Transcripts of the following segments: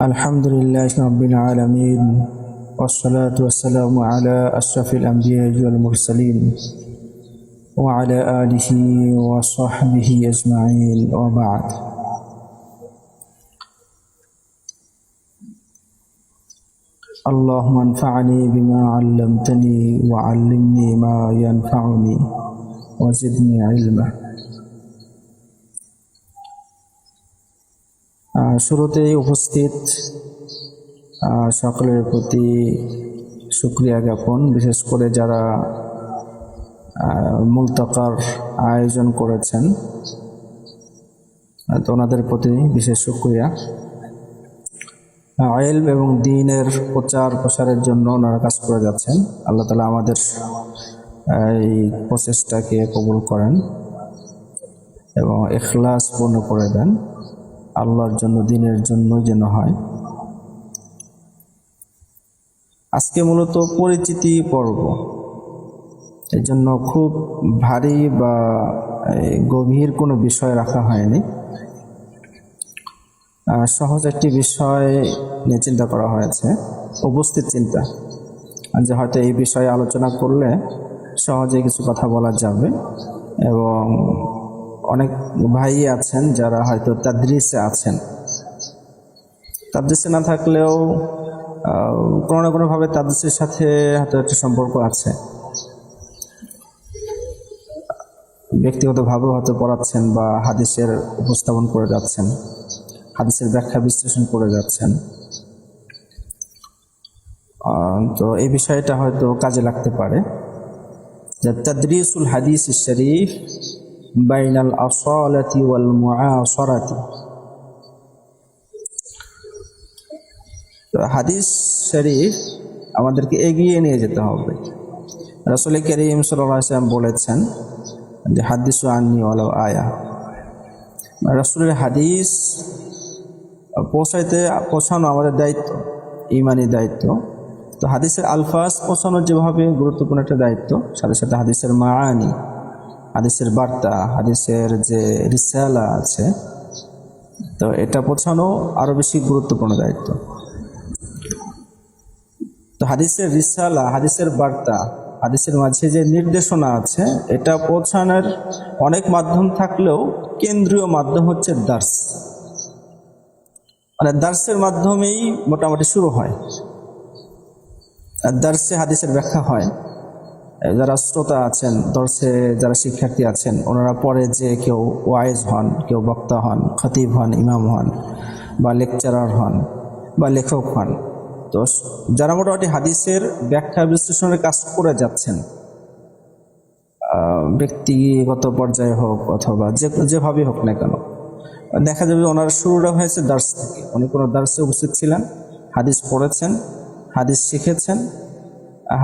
الحمد لله رب العالمين والصلاة والسلام على أشرف الأنبياء والمرسلين وعلى آله وصحبه أجمعين وبعد اللهم انفعني بما علمتني وعلمني ما ينفعني وزدني علما। শুরুতেই উপস্থিত সকলের প্রতি শুকরিয়া জ্ঞাপন, বিশেষ করে যারা মুলতাকার আয়োজন করেছেন তো ওনাদের প্রতি বিশেষ শুকরিয়া। ইলম এবং দ্বীনের প্রচার প্রসারের জন্য ওনারা কাজ করে যাচ্ছেন। আল্লাহ তাআলা আমাদের এই প্রচেষ্টাকে কবুল করেন এবং ইখলাস পূর্ণ করে দেন, আল্লাহর জন্য, দ্বীনের জন্য যেন হয়। আজকে মূলত পরিচিতি পর্ব, এই জন্য খুব ভারী বা গভীর কোনো বিষয় রাখা হয়নি। সহজ একটি বিষয় নিয়ে চিন্তা করা হয়েছে, উপস্থিত চিন্তা যে হয়তো এই বিষয়ে আলোচনা করলে সহজে কিছু কথা বলা যাবে এবং অনেক ভাই আছেন যারা হয়তো তাদরিসে আছেন, তাদরিসে না থাকলেও কোনো না কোনোভাবে তাদরিসের সাথে হয়তো একটা সম্পর্ক আছে, ব্যক্তিগতভাবেও হয়তো পড়াচ্ছেন বা হাদিসের উপস্থাপন করে যাচ্ছেন, হাদিসের ব্যাখ্যা বিশ্লেষণ করে যাচ্ছেন। তো এই বিষয়টা হয়তো কাজে লাগতে পারে যে তাদরিসুল হাদিস শরীফ বাইনাল আসালাতি ওয়াল মুআসারাতি। হাদিস শরীফ আমাদেরকে এগিয়ে নিয়ে যেতে হবে। রাসূল করিম সাল্লাল্লাহু আলাইহি ওয়াসাল্লাম বলেছেন যে হাদিসু আন্নী ওয়ালাউ আয়া। রাসূলের হাদিস পৌঁছানো আমাদের দায়িত্ব, ঈমানি দায়িত্ব। তো হাদিসের আলফাজ পৌঁছানো যেভাবে গুরুত্বপূর্ণ একটা দায়িত্ব, সাথে সাথে হাদিসের মাআনি, হাদিসের বার্তা, হাদিসের যে রিসালা আছে, তো এটা পৌঁছানো আরো বেশি গুরুত্বপূর্ণ দায়িত্ব। তো হাদিসের রিসালা, হাদিসের বার্তা, হাদিসের মাঝে যে নির্দেশনা আছে, এটা পৌঁছানোর অনেক মাধ্যম থাকলেও কেন্দ্রীয় মাধ্যম হচ্ছে দার্স। মানে দার্সের মাধ্যমেই মোটামুটি শুরু হয়, দার্সে হাদিসের ব্যাখ্যা হয়। যারা শ্রোতা আছেন, দর্শে যারা শিক্ষার্থী আছেন, ওনারা পরে যে কেউ ওয়াইজ হন, কেউ বক্তা হন, খতিব হন, ইমাম হন, বা লেকচারার হন, বা লেখক হন, তো যারা মোটামুটি হাদিসের ব্যাখ্যা বিশ্লেষণের কাজ করে যাচ্ছেন, ব্যক্তিগত পর্যায়ে হোক অথবা যেভাবে হোক না কেন, দেখা যাবে ওনার শুরুটা হয়েছে দার্স থেকে। উনি কোনো দার্সে উপস্থিত ছিলেন, হাদিস পড়েছেন, হাদিস শিখেছেন,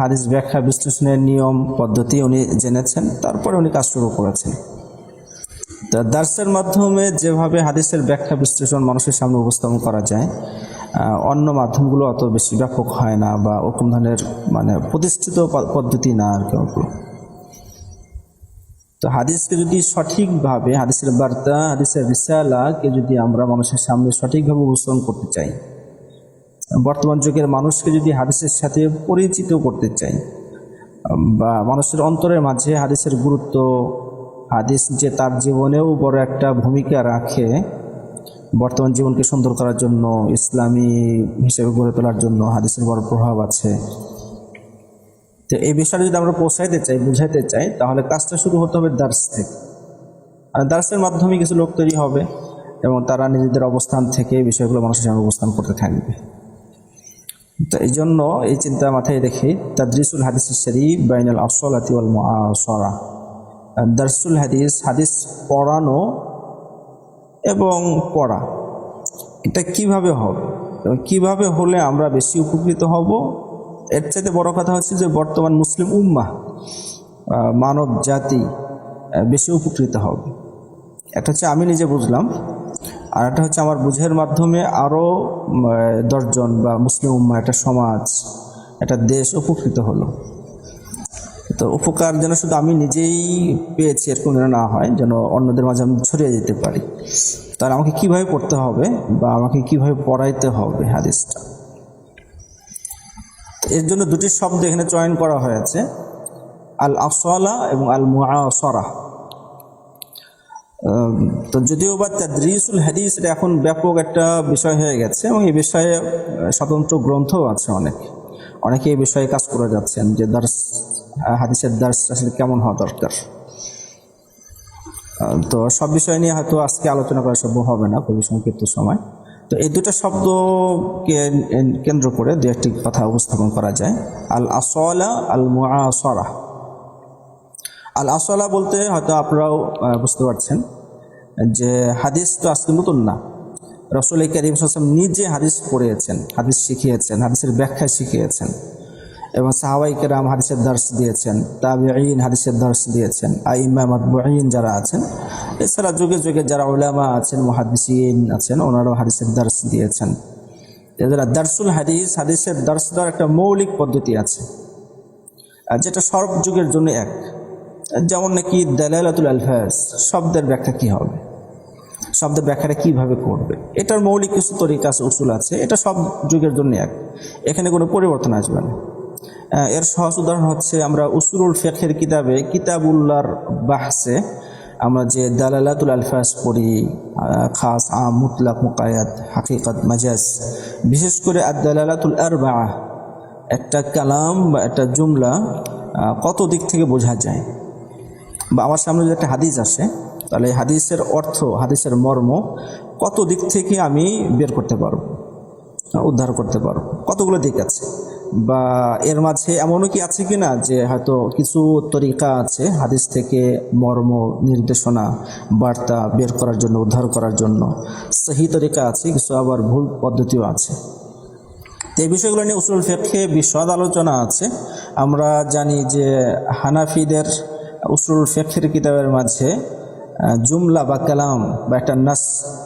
হাদিস ব্যাখ্যা বিশ্লেষণের নিয়ম পদ্ধতি উনি জেনেছেন, তারপরে উনি কাজ শুরু করেছেন। তা দার্সের মাধ্যমে যেভাবে হাদিসের ব্যাখ্যা বিশ্লেষণ মানুষের সামনে উপস্থাপন করা যায়, অন্য মাধ্যমগুলো অত বেশি ব্যাপক হয় না বা ওরকম ধরনের মানে প্রতিষ্ঠিত পদ্ধতি না আর কেউ। তো হাদিসকে যদি সঠিকভাবে, হাদিসের বার্তা, হাদিসের রিসালাকে যদি আমরা মানুষের সামনে সঠিকভাবে উপস্থাপন করতে চাই, বর্তমান যুগের মানুষকে যদি হাদিসের সাথে পরিচিত করতে চাই, বা মানুষের অন্তরের মাঝে হাদিসের গুরুত্ব, হাদিস যে তার জীবনেও বড় একটা ভূমিকা রাখে, বর্তমান জীবনকে সুন্দর করার জন্য, ইসলামী হিসেবে গড়ে তোলার জন্য হাদিসের বড় প্রভাব আছে। তো এই বিষয়টা যদি আমরা পৌঁছাইতে চাই, বুঝাইতে চাই, তাহলে কাজটা শুরু হতে হবে দার্স থেকে। আর দার্সের মাধ্যমে কিছু লোক তৈরি হবে এবং তারা নিজেদের অবস্থান থেকে এই বিষয়গুলো মানুষের সামনে উপস্থাপন করতে থাকবে। তো এই জন্য এই চিন্তা মাথায় রেখে তাদরিসুল হাদিস শরীফ বাইনাল আসলাতি ওয়াল মুআসারা, দারসুল হাদিস, হাদিস পড়ানো এবং পড়া, এটা কিভাবে হবে এবং কিভাবে হলে আমরা বেশি উপকৃত হব। এর চাইতে বড় কথা হচ্ছে যে বর্তমান মুসলিম উম্মাহ, মানব জাতি বেশি উপকৃত হবে। একটা হচ্ছে আমি নিজে বুঝলাম, আর একটা হচ্ছে আমার বুঝের মাধ্যমে আরও 10 জন বা মুসলিম উম্মাহ, একটা সমাজ, একটা দেশ উপকৃত হলো। তো উপকার যেন শুধু আমি নিজেই পেয়েছি এরকম যেন না হয়, যেন অন্যদের মাঝে আমি ছড়িয়ে যেতে পারি। তাহলে আমাকে কিভাবে পড়তে হবে বা আমাকে কিভাবে পড়াইতে হবে হাদিসটা। এর জন্য দুটি শব্দ এখানে চয়ন করা হয়েছে, আল আসলা এবং আল মুআসারা। তো যদিও বা তাদরিসুল হাদিস এটা এখন ব্যাপক একটা বিষয় হয়ে গেছে এবং এই বিষয়ে স্বতন্ত্র গ্রন্থও আছে, অনেকে এই বিষয়ে কাজ করে যাচ্ছেন যে হাদিসের দার্স আসলে কেমন হওয়া দরকার। তো সব বিষয় নিয়ে হয়তো আজকে আলোচনা করা সম্ভব হবে না, খুবই সংক্ষিপ্ত সময়। তো এই দুটো শব্দকে কেন্দ্র করে দু একটি কথা উপস্থাপন করা যায়। আল আসলা, আল মুআসারা। আল আসলা বলতে হয়তো আপনারাও বুঝতে পারছেন যে হাদিস তো আজকে নতুন না, রাসূল কারীম সাল্লাল্লাহু আলাইহি ওয়াসাল্লাম নিজে হাদিস পড়িয়েছেন, হাদিস শিখিয়েছেন, হাদিসের ব্যাখ্যা শিখিয়েছেন, এবং সাহাবায়ে কেরাম হাদিসের দার্স দিয়েছেন, তাবিঈন হাদিসের দার্স দিয়েছেন, আইম্মা মাতবুঈন যারা আছেন, এছাড়া যুগে যুগে যারা উলামা আছেন, মুহাদ্দিসিন আছেন, ওনারাও হাদিসের দার্স দিয়েছেন। এছাড়া দার্সুল হাদিস, হাদিসের দার্স দেওয়ার একটা মৌলিক পদ্ধতি আছে যেটা সব যুগের জন্য এক। যেমন নাকি দালালাতুল আলফাজ, শব্দের ব্যাখ্যা কি হবে, শব্দের ব্যাখ্যাটা কিভাবে করবে, এটার মৌলিক কিছু তরিকা আছে, উসুল আছে, এটা সব যুগের জন্য এক, এখানে কোনো পরিবর্তন আসবে না। এর সহজ উদাহরণ হচ্ছে আমরা উসুলুল ফিকহের কিতাবে কিতাবুল্লাহর বাহসে আমরা যে দালালাতুল আলফাজ পড়ি, খাস, আম, মুতলাক, মুকায়াদ, হাকিকত, মাজাজ, বিশেষ করে আদ-দালালাতুল আরবাআ, একটা কালাম বা একটা জুমলা কত দিক থেকে বোঝা যায়, বা আমার সামনে যদি একটা হাদিস আসে তাহলে এই হাদিসের অর্থ, হাদিসের মর্ম কত দিক থেকে আমি বের করতে পারবো, উদ্ধার করতে পারবো, কতগুলো দিক আছে, বা এর মাঝে এমনও কি আছে কিনা যে হয়তো কিছু তরিকা আছে হাদিস থেকে মর্ম, নির্দেশনা, বার্তা বের করার জন্য, উদ্ধার করার জন্য সহি তরিকা আছে, কিছু আবার ভুল পদ্ধতিও আছে। এই বিষয়গুলো নিয়ে উসুলুল ফিকহে বিশদ আলোচনা আছে। আমরা জানি যে হানাফিদের উসুলুল ফিকহের কিতাবের মাঝে জুমলা বা কালাম বা একটা নাস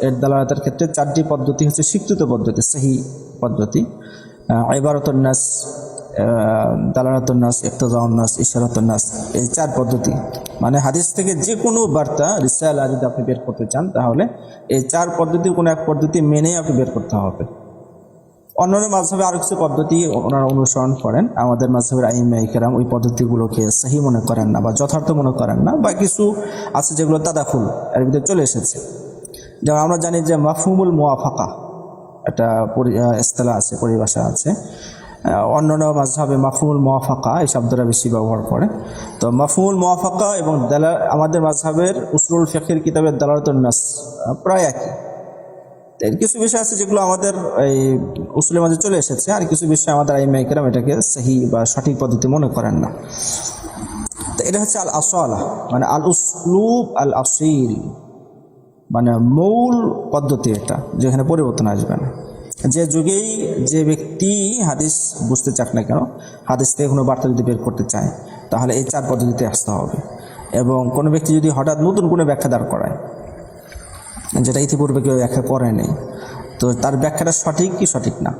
এর দালালাতের ক্ষেত্রে 4টি পদ্ধতি হচ্ছে স্বীকৃত পদ্ধতি, সহি পদ্ধতি। ইবারাতুন নাস, দালালাতুন নাস, ইক্তিজাউন নাস, ইশারাতুন নাস, এই 4 পদ্ধতি। মানে হাদিস থেকে যে কোনো বার্তা, রিসালা যদি আপনি বের করতে চান তাহলে এই 4 পদ্ধতির কোনো এক পদ্ধতি মেনে আপনি বের করতে হবে। অন্যান্য মাযহাবে আরো কিছু পদ্ধতি ওনারা অনুসরণ করেন, আমাদের মাযহাবের আইম্মায়ে কেরাম ওই পদ্ধতিগুলোকে সহি মনে করেন না বা যথার্থ মনে করেন না, বা কিছু আছে যেগুলো তাদাখুল এর ভিতরে চলে এসেছে। যেমন আমরা জানি যে মাফহুমুল মুওয়াফাকা একটা ইসতিলাহ আছে, পরিভাষা আছে। অন্যান্য মাযহাবে মাফহুমুল মুওয়াফাকা এই শব্দটা বেশি ব্যবহার করে। তো মাফহুমুল মুওয়াফাকা এবং আমাদের মাযহাবের উসুলুল ফিকহের কিতাবের দালালাতুন নাস প্রায় একই। কিছু বিষয় আছে যেগুলো আমাদের এই উসুলের মাঝে চলে এসেছে, আর কিছু বিষয় আমাদের আইম্মায়ে কেরাম এটাকে সহি বা সঠিক পদ্ধতি মনে করেন না। তো এটা হচ্ছে আল আসলা, মানে আল উসলুব আল আসিল, মানে মূল পদ্ধতি, এটা যেখানে পরিবর্তন আসবে না। যে যুগেই যে ব্যক্তি হাদিস বুঝতে চাক না কেন, হাদিস থেকে কোনো বার্তা যদি বের করতে চায় তাহলে এই 4 পদ্ধতিতে আসতে হবে। এবং কোনো ব্যক্তি যদি হঠাৎ নতুন কোনো ব্যাখ্যা দাঁড় করায় যেটা ইতিপূর্বে কেউ ব্যাখ্যা করেনি, তো তার ব্যাখ্যাটা সঠিক কি সঠিক না,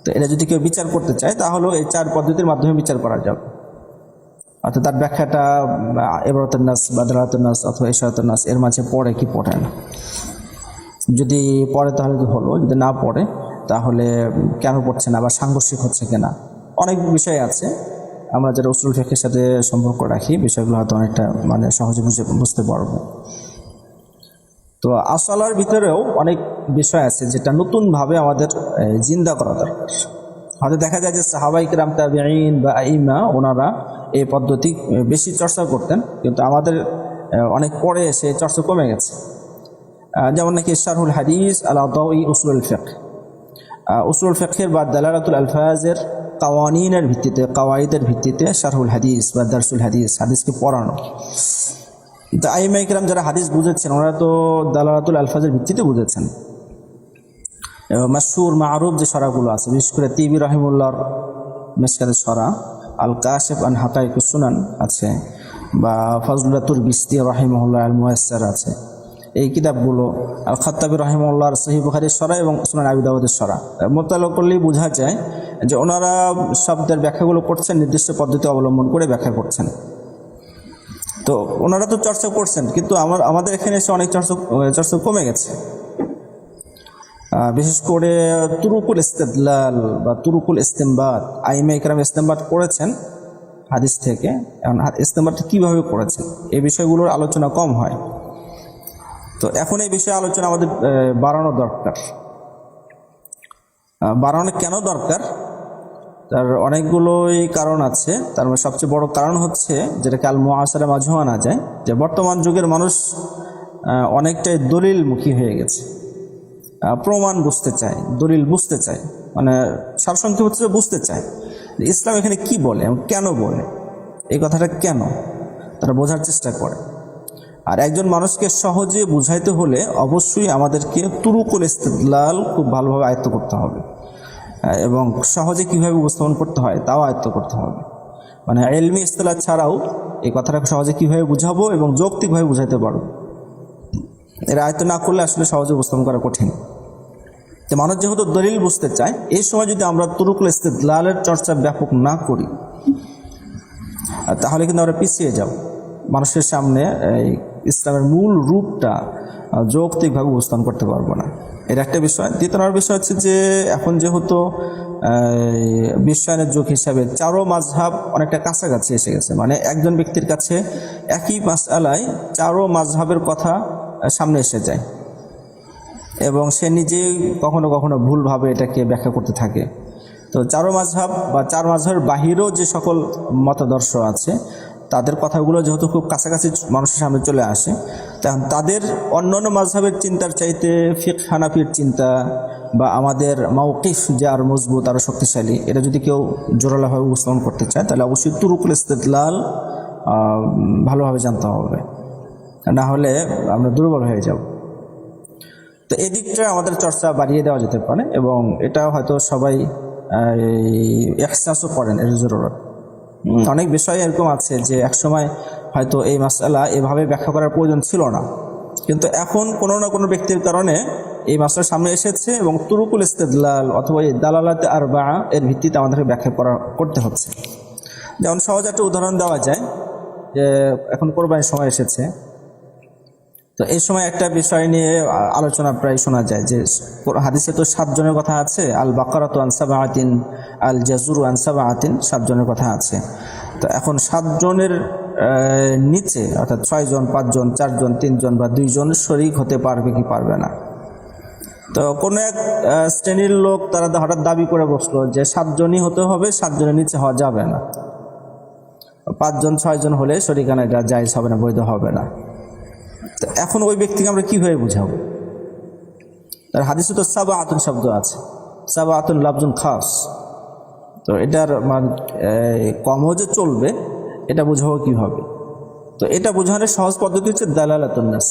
তো এটা যদি কেউ বিচার করতে চায় তাহলে এই 4 পদ্ধতির মাধ্যমে বিচার করা যাবে। অর্থাৎ তার ব্যাখ্যাটা ইবারাতুন নাস বা দালালাতুন নাস অথবা ইশারাতুন নাস এর মাঝে পড়ে কি পড়ে না, যদি পড়ে তাহলে তো হলো, যদি না পড়ে তাহলে কেন পড়ছে না বা সাংঘর্ষিক হচ্ছে কিনা, অনেক বিষয় আছে। আমরা যারা উসুলুল ফিকহের সাথে সম্পর্ক রাখি বিষয়গুলো হয়তো অনেকটা মানে সহজে বুঝতে পারবো। তো আসলার ভিতরেও অনেক বিষয় আছে যেটা নতুনভাবে আমাদের জিন্দা করা দরকার। হয়তো দেখা যায় যে সাহাবায়ে কেরাম, তাবিঈন বা আইম্মা ওনারা এই পদ্ধতি বেশি চর্চা করতেন, কিন্তু আমাদের অনেক পরে এসে চর্চা কমে গেছে। যেমন নাকি শারহুল হাদিস আলা দাওই উসুলুল ফিকহ, উসুলুল ফিকহের বা দালালাতুল আলফাজের কাওয়ানিনের ভিত্তিতে, কাওয়াইদের ভিত্তিতে শারহুল হাদিস বা দারসুল হাদিস, হাদিসকে পড়ানো। কিন্তু আইম্মায়ে কেরাম যারা হাদিস বুঝেছেন ওনারা তো দালালাতুল আলফাজের ভিত্তিতে বুঝেছেন। মাশহুর মারুফ যে সরাগুলো আছে, বিশেষ করে তিবি রাহিমাহুল্লাহর মিশকাতের সরা, আল কাশিফ আন হাকাইকুস সুনান আছে, বা ফজলুল্লাহ বিস্তি রাহিমাহুল্লাহ আল মুয়াসসার আছে, এই কিতাবগুলো, আল খাত্তাবি রাহিমাহুল্লাহর সহিহ বুখারীর সরা এবং সুনান আবি দাউদের সরা মোতালা করলেই বোঝা যায় যে ওনারা শব্দের ব্যাখ্যাগুলো করছেন, নির্দিষ্ট পদ্ধতি অবলম্বন করে ব্যাখ্যা করছেন। তো ওনারা তো চর্চা করছেন, কিন্তু আমাদের এখানে এসে অনেক চর্চা কমে গেছে। বিশেষ করে তুরুকুল ইস্তেদলাল বা তুরুকুল ইস্তেমবাদ, আইমা ইকরাম ইস্তেমবাদ করেছেন হাদিস থেকে। এখন ইস্তেমবাদটা কীভাবে করেছেন এই বিষয়গুলোর আলোচনা কম হয়। তো এখন এই বিষয়ে আলোচনা আমাদের বাড়ানো দরকার। বাড়ানো কেন দরকার, তার অনেকগুলোই কারণ আছে। তার মধ্যে সবচেয়ে বড় কারণ হচ্ছে, যেটাকে আল মুআসারা মাজহুয়া না যায়, যে বর্তমান যুগের মানুষ অনেকটাই দলিলমুখী হয়ে গেছে। প্রমাণ বুঝতে চায়, দলিল বুঝতে চায়, মানে সারসংক্ষেপ হচ্ছে বুঝতে চায় ইসলাম এখানে কি বলে এবং কেন বলে, এই কথাটা কেন, তারা বোঝার চেষ্টা করে। আর একজন মানুষকে সহজে বুঝাইতে হলে অবশ্যই আমাদেরকে তুরুকুল ইস্তিদলাল খুব ভালোভাবে আয়ত্ত করতে হবে, এবং সহজে কীভাবে উপস্থাপন করতে হয় তাও আয়ত্ত করতে হবে। মানে ইলমি ইস্তিলাহ ছাড়াও এই কথাটা সহজে কীভাবে বুঝাবো এবং যৌক্তিকভাবে বুঝাইতে পারবো, এর আয়ত্ত না করলে আসলে সহজে উপস্থাপন করা কঠিন। তো মানুষ যেহেতু দলিল বুঝতে চায়, এই সময় যদি আমরা তুরুকুল ইস্তিদলালের চর্চা ব্যাপক না করি তাহলে কিন্তু আমরা পিছিয়ে যাব, মানুষের সামনে এই ইসলামের মূল রূপটা যৌক্তিকভাবে উপস্থাপন করতে পারবো না। এর একটা বিষয়। দ্বিতীয় নম্বর বিষয় হচ্ছে যে এখন যেহেতু বিশ্বায়নের যুগ হিসাবে চারো মাযহাব অনেকটা কাছাকাছি এসে গেছে, মানে একজন ব্যক্তির কাছে একই মাসআলায় চারো মাযহাবের কথা সামনে এসে যায় এবং সে নিজে কখনো কখনো ভুলভাবে এটাকে ব্যাখ্যা করতে থাকে। তো চারো মাযহাব বা চার মাযহাবের বাহিরেও যে সকল মতাদর্শ আছে তাদের কথাগুলো যেহেতু খুব কাছাকাছি মানুষের সামনে চলে আসে, তখন তাদের অন্যান্য মাযহাবের চিন্তার চাইতে ফিকহ হানাফির চিন্তা বা আমাদের মাওকিফ যে আরও মজবুত, আরও শক্তিশালী, এটা যদি কেউ জোরালোভাবে উপস্থাপন করতে চায় তাহলে অবশ্যই তুরুকুল ইস্তিদলাল ভালোভাবে জানতে হবে, না হলে আমরা দুর্বল হয়ে যাব। তো এই দিকটা আমাদের চর্চা বাড়িয়ে দেওয়া যেতে পারে, এবং এটা হয়তো সবাই ইহসাসও করেন এর জরুরত। অনেক বিষয় এরকম আছে যে একসময় হয়তো এই মাসআলা এভাবে ব্যাখ্যা করার প্রয়োজন ছিল না, কিন্তু এখন কোনো না কোনো ব্যক্তির কারণে এই মাসআলা সামনে এসেছে এবং তুরুকুল ইস্তিদলাল অথবা এই দালালাতে আরবা এর ভিত্তিতে আমাদেরকে ব্যাখ্যা করতে হচ্ছে। যেমন সহজ একটা উদাহরণ দেওয়া যায় যে এখন কোরবানির সময় এসেছে, তো এই সময় একটা বিষয় নিয়ে আলোচনা প্রায় শোনা যায় যে হাদিসে তো 7 জনের কথা আছে, আল বাকারাতু আন সাবআতিন, আল জাজুরু আন সাবআতিন, 7 জনের কথা আছে। তো এখন 7 জনের নিচে অর্থাৎ 6 জন, 5 জন, 4 জন, 3 জন বা 2 জন শরীক হতে পারবে কি পারবে না। তো কোনো এক শ্রেণীর লোক তারা হঠাৎ দাবি করে বসলো যে 7 জনই হতে হবে, 7 জনের নিচে হওয়া যাবে না, 5 জন 6 জন হলে শরীকানা এটা জায়েজ হবে না, বৈধ হবে না। তো এখন ওই ব্যক্তিকে আমরা কীভাবে বুঝাবো? তার হাদিসে তো সাবআতুন শব্দ আছে, সাবআতুন লাফজুন খাস, তো এটার কমও যে চলবে এটা বুঝাবো কীভাবে? তো এটা বোঝানোর সহজ পদ্ধতি হচ্ছে দালালাতুন নাস।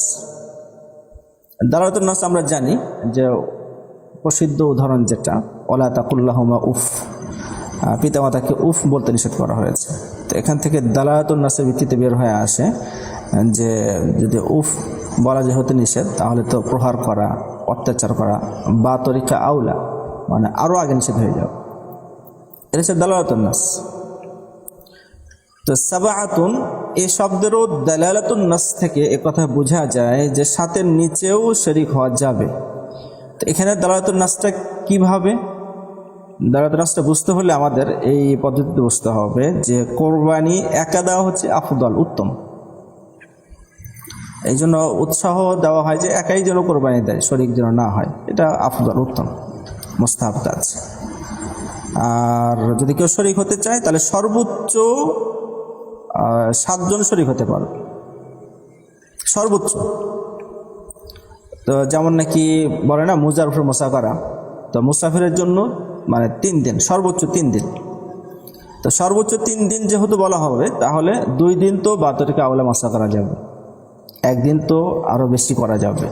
দালালাতুন নাস আমরা জানি যে প্রসিদ্ধ উদাহরণ যেটা, ওয়ালা তাকুল্লাহুমা উফ, পিতামাতাকে উফ বলতে নিষেধ করা হয়েছে। তো এখান থেকে দালালাতুন নাসের ভিত্তিতে বের হয়ে আসে যে যদি উফ বলা যেহেতু নিষেধ, তাহলে তো প্রহার করা, অত্যাচার করা বা তরিকা আউলা, মানে আরও আগে নিষেধ হয়ে যাবে। এটা হচ্ছে দালালাতুন নাস। তো সাবআতুন এই শব্দেরও দালালাতুন নাস থেকে একথা বোঝা যায় যে 7-এর নিচেও শরীক হওয়া যাবে। তো এখানে দালালাতুন নাসটা কীভাবে? দালালাতুন নাসটা বুঝতে হলে আমাদের এই পদ্ধতিতে বুঝতে হবে যে কোরবানি একা দেওয়া হচ্ছে আফদল, উত্তম। এই জন্য উৎসাহ দেওয়া হয় যে একাই যেন কোরবানি দেয়, শরীক যেন না হয়, এটা আফদল, উত্তম, মুস্তাহাব কাজ। আর যদি কেউ শরীক হতে চায় তাহলে সর্বোচ্চ 7 জন শরীক হতে পারবে, সর্বোচ্চ। তো যেমন নাকি বলে না মুজার উপর মুসাফারা, তো মুসাফিরের জন্য মানে 3 দিন, সর্বোচ্চ 3 দিন। তো সর্বোচ্চ 3 দিন যেহেতু বলা হবে, তাহলে 2 দিন তো বাতরিকে আওলা মাসা করা যাবে, 1 দিন তো আরও বেশি করা যাবে।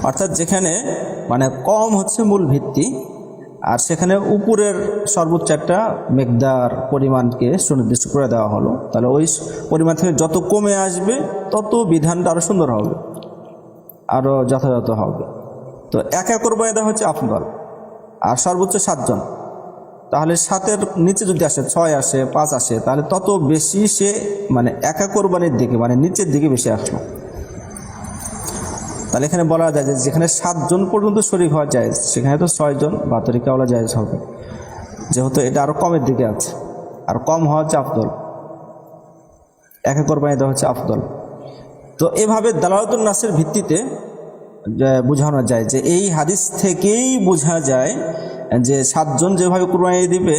অর্থাৎ যেখানে মানে কম হচ্ছে মূল ভিত্তি, আর সেখানে উপরের সর্বোচ্চ একটা মেকদার পরিমাণকে সুনির্দিষ্ট করে দেওয়া হলো, তাহলে ওই পরিমাণ থেকে যত কমে আসবে তত বিধানটা আরও সুন্দর হবে, আরও যথাযথ হবে। তো একা কোরবানি দেওয়া হচ্ছে আফদল, আর সর্বোচ্চ 7 জন। তাহলে 7-এর নিচে যদি আসে, 6 আসে, 5 আসে, তাহলে তত বেশি সে মানে একা কোরবানির দিকে, মানে নিচের দিকে বেশি আসলো। তাহলে এখানে বলা যায় যে যেখানে 7 জন পর্যন্ত শরীক হওয়া যায় সেখানে তো 6 জন বা তরিকাওয়ালা জায়েজ হবে, যেহেতু এটা আরো কমের দিকে আছে, আর কম হওয়া হচ্ছে আফদল, একা কোরবানি দেওয়া হচ্ছে আফদল। তো এভাবে দালালাতুন নাসের ভিত্তিতে বোঝানো যায় যে এই হাদিস থেকেই বোঝা যায় যে 7 জন যেভাবে কোরবানি দিবে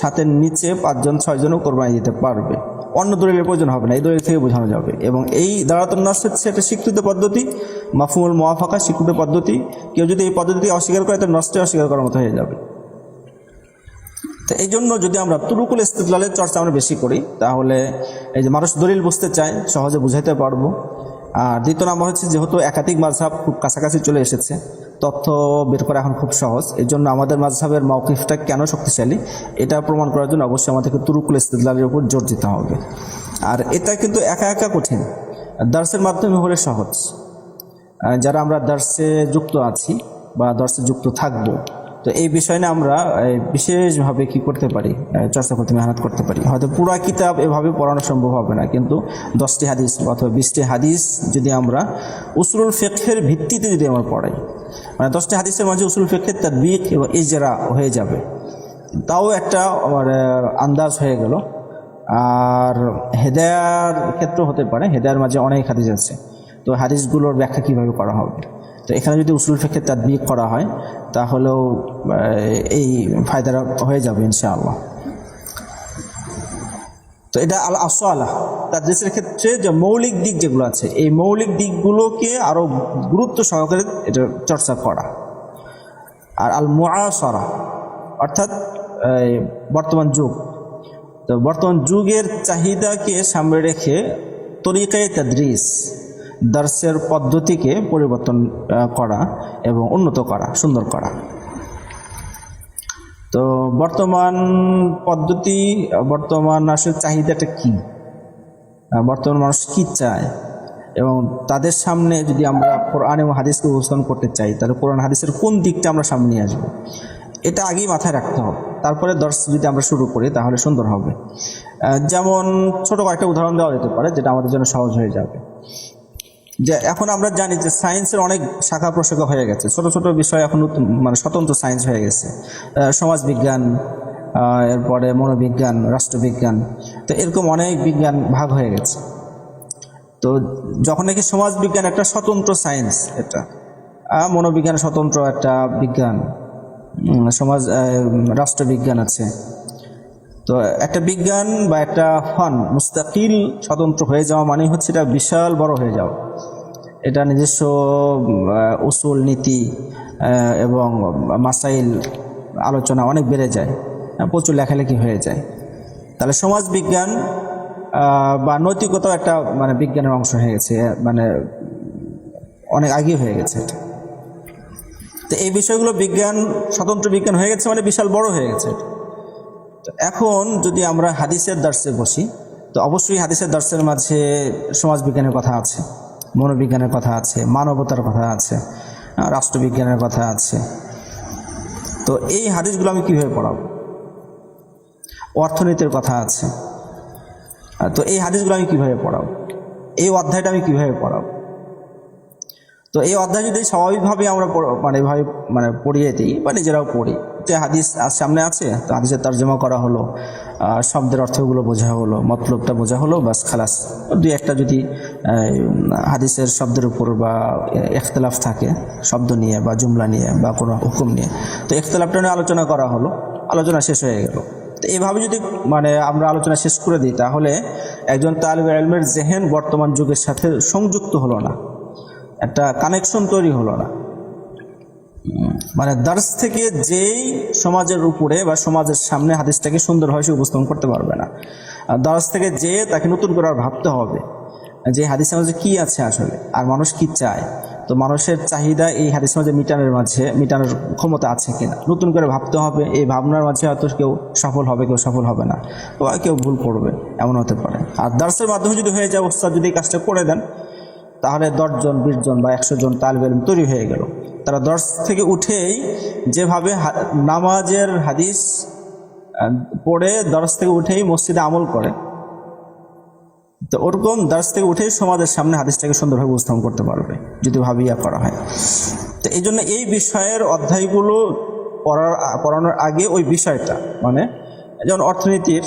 7-এর নিচে 5 জন 6 জনও কোরবানি দিতে পারবে, অন্য দলিলের প্রয়োজন হবে না, এই দলিল থেকে বোঝানো যাবে। এবং এই দালালাতুন নাস হচ্ছে একটা স্বীকৃত পদ্ধতি, মাফহুমুল মুওয়াফাকা স্বীকৃত পদ্ধতি। কেউ যদি এই পদ্ধতি অস্বীকার করে তাহলে নষ্ট অস্বীকার করার মতো হয়ে যাবে। তো এই জন্য যদি আমরা তুরুকুল ইস্তিদলালের চর্চা আমরা বেশি করি তাহলে এই যে মানুষ দলিল বুঝতে চায় সহজে বুঝাইতে পারবো। আর দ্বিতীয় নাম্বার হচ্ছে যেহেতু একাধিক মাযহাব খুব কাছাকাছি চলে এসেছে, তথ্য বের করা এখন খুব সহজ, এই জন্য আমাদের মাযহাবের মাওকিফটা কেন শক্তিশালী এটা প্রমাণ করার জন্য অবশ্যই আমাদেরকে তুরুকুল ইস্তিদলালের উপর জোর দিতে হবে। আর এটা কিন্তু একা একা কঠিন, দার্সের মাধ্যমে হলে সহজ। যারা আমরা দার্সে যুক্ত আছি বা দার্সে যুক্ত থাকবো, তো এই বিষয় নিয়ে আমরা বিশেষভাবে কি করতে পারি, চর্চা করতে মেহনত করতে পারি। হয়তো পুরো কিতাব এভাবে পড়ানো সম্ভব হবে না, কিন্তু 10টি হাদিস অথবা 20টি হাদিস যদি আমরা উসুলুল ফিকহের ভিত্তিতে যদি আমরা পড়াই, মানে 10টি হাদিসের মাঝে উসুলুল ফিকহের তাদবিক এবং ইজরা হয়ে যাবে, তাও একটা আমার আন্দাজ হয়ে গেল। আর হেদায়ার ক্ষেত্র হতে পারে, হেদায়ার মাঝে অনেক হাদিস আছে, তো হাদিসগুলোর ব্যাখ্যা কীভাবে করা হবে, তো এখানে যদি উসুল ফিকহের তাদবিক করা হয় তাহলেও এই ফায়দাটা হয়ে যাবে ইনশাআল্লাহ। তো এটা আল আসওয়ালা তাদরিসের ক্ষেত্রে যে মৌলিক দিক যেগুলো আছে, এই মৌলিক দিকগুলোকে আরও গুরুত্ব সহকারে এটা চর্চা করা। আর আল মুআসারা অর্থাৎ বর্তমান যুগ, তো বর্তমান যুগের চাহিদাকে সামনে রেখে তরিকায়ে তাদরিস দার্সের পদ্ধতিকে পরিবর্তন করা এবং উন্নত করা, সুন্দর করা। তো বর্তমান পদ্ধতি, বর্তমান আসলে চাহিদাটা কি, বর্তমান মানুষ কি চায়, এবং তাদের সামনে যদি আমরা কোরআন এবং হাদিসকে উপস্থাপন করতে চাই তাহলে কোরআন হাদিসের কোন দিকটা আমরা সামনে নিয়ে আসবো, এটা আগেই মাথায় রাখতে হবে। তারপরে দর্শ যদি আমরা শুরু করি তাহলে সুন্দর হবে। যেমন ছোট কয়েকটা উদাহরণ দেওয়া যেতে পারে যেটা আমাদের জন্য সহজ হয়ে যাবে। যে এখন আমরা জানি যে সায়েন্সের অনেক শাখা প্রশাখা হয়ে গেছে, ছোট ছোট বিষয় এখন মানে স্বতন্ত্র সায়েন্স হয়ে গেছে, সমাজবিজ্ঞান, এরপরে মনোবিজ্ঞান, রাষ্ট্রবিজ্ঞান, তো এরকম অনেক বিজ্ঞান ভাগ হয়ে গেছে। তো যখন নাকি সমাজবিজ্ঞান একটা স্বতন্ত্র সায়েন্স, এটা মনোবিজ্ঞান স্বতন্ত্র একটা বিজ্ঞান, রাষ্ট্রবিজ্ঞান আছে, তো একটা বিজ্ঞান বা একটা ফান মুস্তাকিল স্বতন্ত্র হয়ে যাওয়া মানে হচ্ছে এটা বিশাল বড় হয়ে যাওয়া, এটা নিজস্ব উসুল নীতি এবং মাসাইল আলোচনা অনেক বেড়ে যায়, প্রচুর লেখালেখি হয়ে যায়। তাহলে সমাজ বিজ্ঞান বা নৈতিকতাও একটা মানে বিজ্ঞানের অংশ হয়ে গেছে, মানে অনেক আগে হয়ে গেছে এটা। তো এই বিষয়গুলো বিজ্ঞান, স্বতন্ত্র বিজ্ঞান হয়ে গেছে মানে বিশাল বড় হয়ে গেছে। এখন যদি আমরা হাদিসের দার্সে বসি তো অবশ্যই হাদিসের দার্সের মাঝে সমাজবিজ্ঞানের কথা আছে, মনোবিজ্ঞানের কথা আছে, মানবতার কথা আছে, রাষ্ট্রবিজ্ঞানের কথা আছে। তো এই হাদিসগুলো আমি কীভাবে পড়াবো? অর্থনীতির কথা আছে, তো এই হাদিসগুলো আমি কীভাবে পড়াবো? এই অধ্যায়টা আমি কীভাবে পড়াবো? তো এই অধ্যায় যদি স্বাভাবিকভাবে আমরা মানে পড়িয়ে দিই বা নিজেরাও পড়ি, যে হাদিস সামনে আছে তো হাদিসের তর্জমা করা হলো, শব্দের অর্থগুলো বোঝা হলো, মতলবটা বোঝা হলো, বাস খালাস। দুই একটা যদি হাদিসের শব্দের উপর বা ইখতিলাফ থাকে শব্দ নিয়ে বা জুমলা নিয়ে বা কোনো হুকুম নিয়ে, তো ইখতিলাফটা নিয়ে আলোচনা করা হলো, আলোচনা শেষ হয়ে গেল। তো এইভাবে যদি মানে আমরা আলোচনা শেষ করে দিই তাহলে একজন তালিবে ইলমের জেহেন বর্তমান যুগের সাথে সংযুক্ত হলো না, একটা কানেকশন তৈরি হলো না। মানে দার্স থেকে যেই সমাজের উপরে বা সমাজের সামনে হাদিসটাকে সুন্দরভাবে সে উপস্থাপন করতে পারবে না। দার্স থেকে যে তাকে নতুন করে ভাবতে হবে যে হাদিসের মাঝে কী আছে আসলে, আর মানুষ কি চায়, তো মানুষের চাহিদা এই হাদিসের মাঝে মিটানোর ক্ষমতা আছে কিনা, নতুন করে ভাবতে হবে। এই ভাবনার মাঝে হয়তো কেউ সফল হবে, কেউ সফল হবে না, বা কেউ ভুল করবে, এমন হতে পারে। আর দার্সের মাধ্যমে যদি হয়ে যায়, ওস্তাদ যদি এই কাজটা করে দেন, তাহলে 10 জন 20 জন বা 100 জন তালিবে ইলম তৈরি হয়ে গেল। তারা দর্স থেকে উঠেই যেভাবে নামাজের হাদিস পড়ে দর্স থেকে উঠেই মসজিদে আমল করে, তো ওরকম দার্স থেকে উঠেই সমাজের সামনে হাদিসটাকে সুন্দরভাবে উপস্থাপন করতে পারবে যদি ভাবিয়া করা হয়। তো এই জন্য এই বিষয়ের অধ্যায়গুলো পড়ানোর আগে ওই বিষয়টা, মানে যেমন অর্থনীতির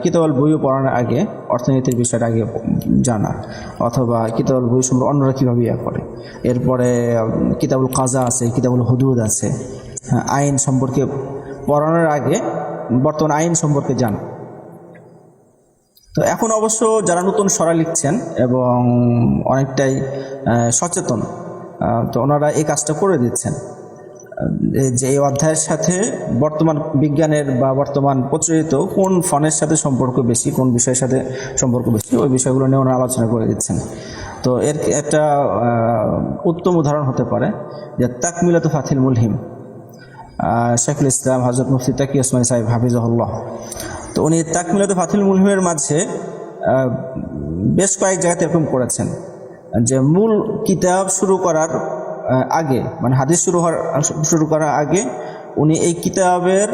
কিতাবুল বইও পড়ানোর আগে অর্থনীতির বিষয়টা আগে জানা, অথবা কিতাবুল বই সম্পর্কে অন্যরা কীভাবে করে। এরপরে কিতাবুল কাজা আছে, কিতাবুল হুদুদ আছে, আইন সম্পর্কে পড়ানোর আগে বর্তমান আইন সম্পর্কে জানা। তো এখন অবশ্য যারা নতুন শরা লিখছেন এবং অনেকটাই সচেতন, তো ওনারা এই কাজটা করে দিচ্ছেন যে এই অধ্যায়ের সাথে বর্তমান বিজ্ঞানের বা বর্তমান প্রচলিত কোন ফনের সাথে সম্পর্ক বেশি, কোন বিষয়ের সাথে সম্পর্ক বেশি, ওই বিষয়গুলো নিয়ে ওনারা আলোচনা করে দিচ্ছেন। তো এর একটা উত্তম উদাহরণ হতে পারে যে তাকমিলাতু ফাথিল মুলহিম, শেখুল ইসলাম হযরত মুফতি তাকি ওসমানী সাহেব হাফিজাহুল্লাহ। তো উনি তাকমিলাতু ফাথিল মুলহিমের মাঝে বেশ কয়েক জায়গাতে এরকম করেছেন যে মূল কিতাব শুরু করার আগে, মানে হাদিস শুরু করার আগে উনি এই কিতাবের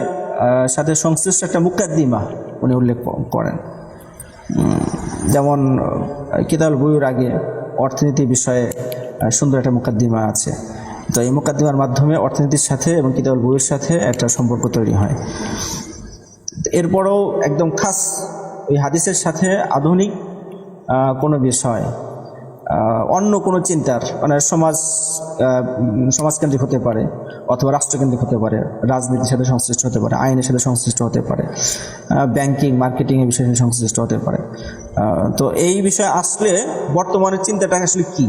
সাথে সংশ্লিষ্ট একটা মুকাদ্দিমা উনি উল্লেখ করেন। যেমন কিতাবুল বুয়ুর আগে অর্থনীতি বিষয়ে সুন্দর একটা মুকাদ্দিমা আছে। তো এই মুকাদ্দিমার মাধ্যমে অর্থনীতির সাথে এবং কিতাবুল বুয়ুর সাথে একটা সম্পর্ক তৈরি হয়। এরপরও একদম খাস ওই হাদিসের সাথে আধুনিক কোনো বিষয়, অন্য কোনো চিন্তার, মানে সমাজকেন্দ্রিক হতে পারে অথবা রাষ্ট্রকেন্দ্রিক হতে পারে, রাজনীতির সাথে সংশ্লিষ্ট হতে পারে, আইনের সাথে সংশ্লিষ্ট হতে পারে, ব্যাংকিং মার্কেটিংয়ের বিষয়ের সাথে সংশ্লিষ্ট হতে পারে। তো এই বিষয়ে আসলে বর্তমানের চিন্তাটা আসলে কি,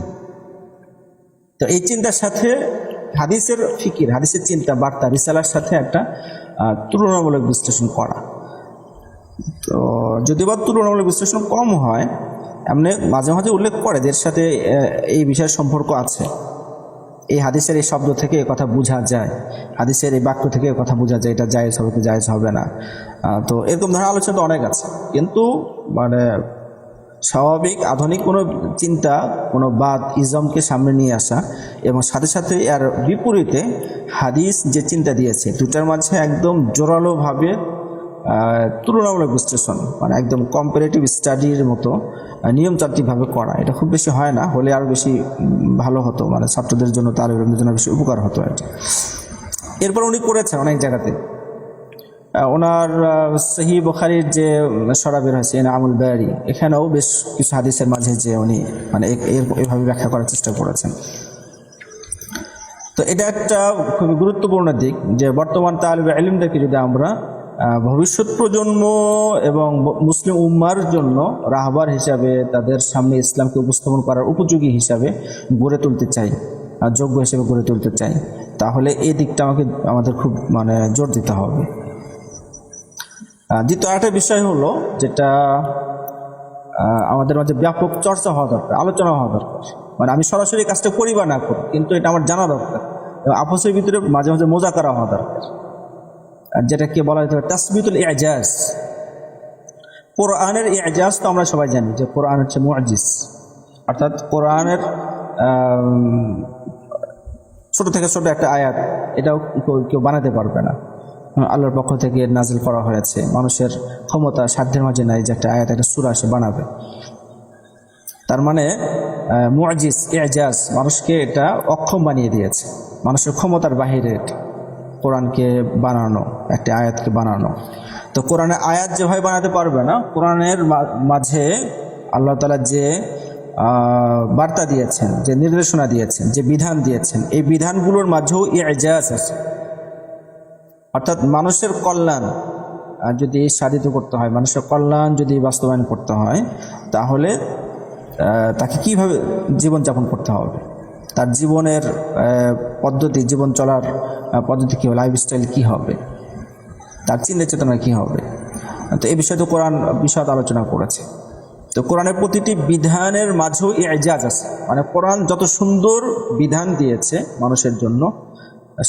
তো এই চিন্তার সাথে হাদিসের ফিকির, হাদিসের চিন্তা বার্তা রিসালার সাথে একটা তুলনামূলক বিশ্লেষণ করা। তো যদিও বা তুলনামূলক বিশ্লেষণ কম হয়, এমনি মাঝে মাঝে উল্লেখ করে যে এর সাথে এই বিষয়ের সম্পর্ক আছে, এই হাদিসের এই শব্দ থেকে এ কথা বোঝা যায়, হাদিসের এই বাক্য থেকে এ কথা বোঝা যায়, এটা জায়েজ হবে কি জায়েজ হবে না। তো এরকম ধরনের আলোচনা তো অনেক আছে, কিন্তু মানে স্বাভাবিক আধুনিক কোনো চিন্তা, কোনো বাদ ইজমকে সামনে নিয়ে আসা এবং সাথে সাথে এর বিপরীতে হাদিস যে চিন্তা দিয়েছে দুটার মাঝে একদম জোরালোভাবে তুলনামূলক বিশ্লেষণ, মানে একদম কম্পারেটিভ স্টাডির মতো নিয়মতান্ত্রিকভাবে করা, এটা খুব বেশি হয় না, হলে আরও বেশি ভালো হতো, মানে ছাত্রদের জন্য, তালিবের জন্য বেশি উপকার হতো আর কি। এরপর উনি করেছেন অনেক জায়গাতে, ওনার সহিহ বুখারীর যে শরা বের হয়েছে ইনআমুল বারি, এখানেও বেশ কিছু হাদিসের মাঝে যে উনি মানে এভাবে ব্যাখ্যা করার চেষ্টা করেছেন। তো এটা একটা খুবই গুরুত্বপূর্ণ দিক যে বর্তমান তালিবে ইলমদেরকে যদি আমরা ভবিষ্যৎ প্রজন্ম এবং মুসলিম উম্মার জন্য রাহবার হিসাবে, তাদের সামনে ইসলামকে উপস্থাপন করার উপযোগী হিসাবে গড়ে তুলতে চাই, যোগ্য হিসেবে গড়ে তুলতে চাই, তাহলে এই দিকটা আমাদের খুব মানে জোর দিতে হবে। দ্বিতীয় আরেকটা বিষয় হলো যেটা আমাদের মাঝে ব্যাপক চর্চা হওয়া দরকার, আলোচনা হওয়া দরকার। মানে আমি সরাসরি কাজটা করি বা না করি, কিন্তু এটা আমার জানা দরকার এবং আপসের ভিতরে মাঝে মাঝে মোজাকারা হওয়া দরকার, যেটাকে বলা হতে পারে তাসবিতুল ইজাজ। কোরআনের ইজাজ তো আমরা সবাই জানি যে কোরআন হচ্ছে মুআজিজ, অর্থাৎ কোরআনের ছোট থেকে ছোট একটা আয়াত, এটাও কেউ বানাতে পারবে না, আল্লাহর পক্ষ থেকে নাজিল করা হয়েছে, মানুষের ক্ষমতা সাধ্যের মাঝে নাই যে একটা আয়াত, একটা সূরা সে বানাবে। তার মানে মুআজিজ, ইজাজ, মানুষকে এটা অক্ষম বানিয়ে দিয়েছে, মানুষের ক্ষমতার বাহিরে কোরআনকে বানানো, একটা আয়াতকে বানানো। তো কোরআনের আয়াত যেভাবে বানাতে পারবে না, কোরআনের মাঝে আল্লাহ তাআলা যে বার্তা দিয়েছেন, যে নির্দেশনা দিয়েছেন, যে বিধান দিয়েছেন, এই বিধানগুলোর মাঝেও ইজাজ আছে। অর্থাৎ মানুষের কল্যাণ যদি সাধিত করতে হয়, মানুষের কল্যাণ যদি বাস্তবায়ন করতে হয়, তাহলে তাকে কীভাবে জীবনযাপন করতে হবে, তার জীবনের পদ্ধতি, জীবন চলার পদ্ধতি কী হবে, লাইফস্টাইল কী হবে, তার চিন্তা চেতনা কী হবে। তো এই বিষয়ে তো কোরআন বিশদ আলোচনা করেছে। তো কোরআনের প্রতিটি বিধানের মাঝেও ইজাজ আছে, মানে কোরআন যত সুন্দর বিধান দিয়েছে মানুষের জন্য,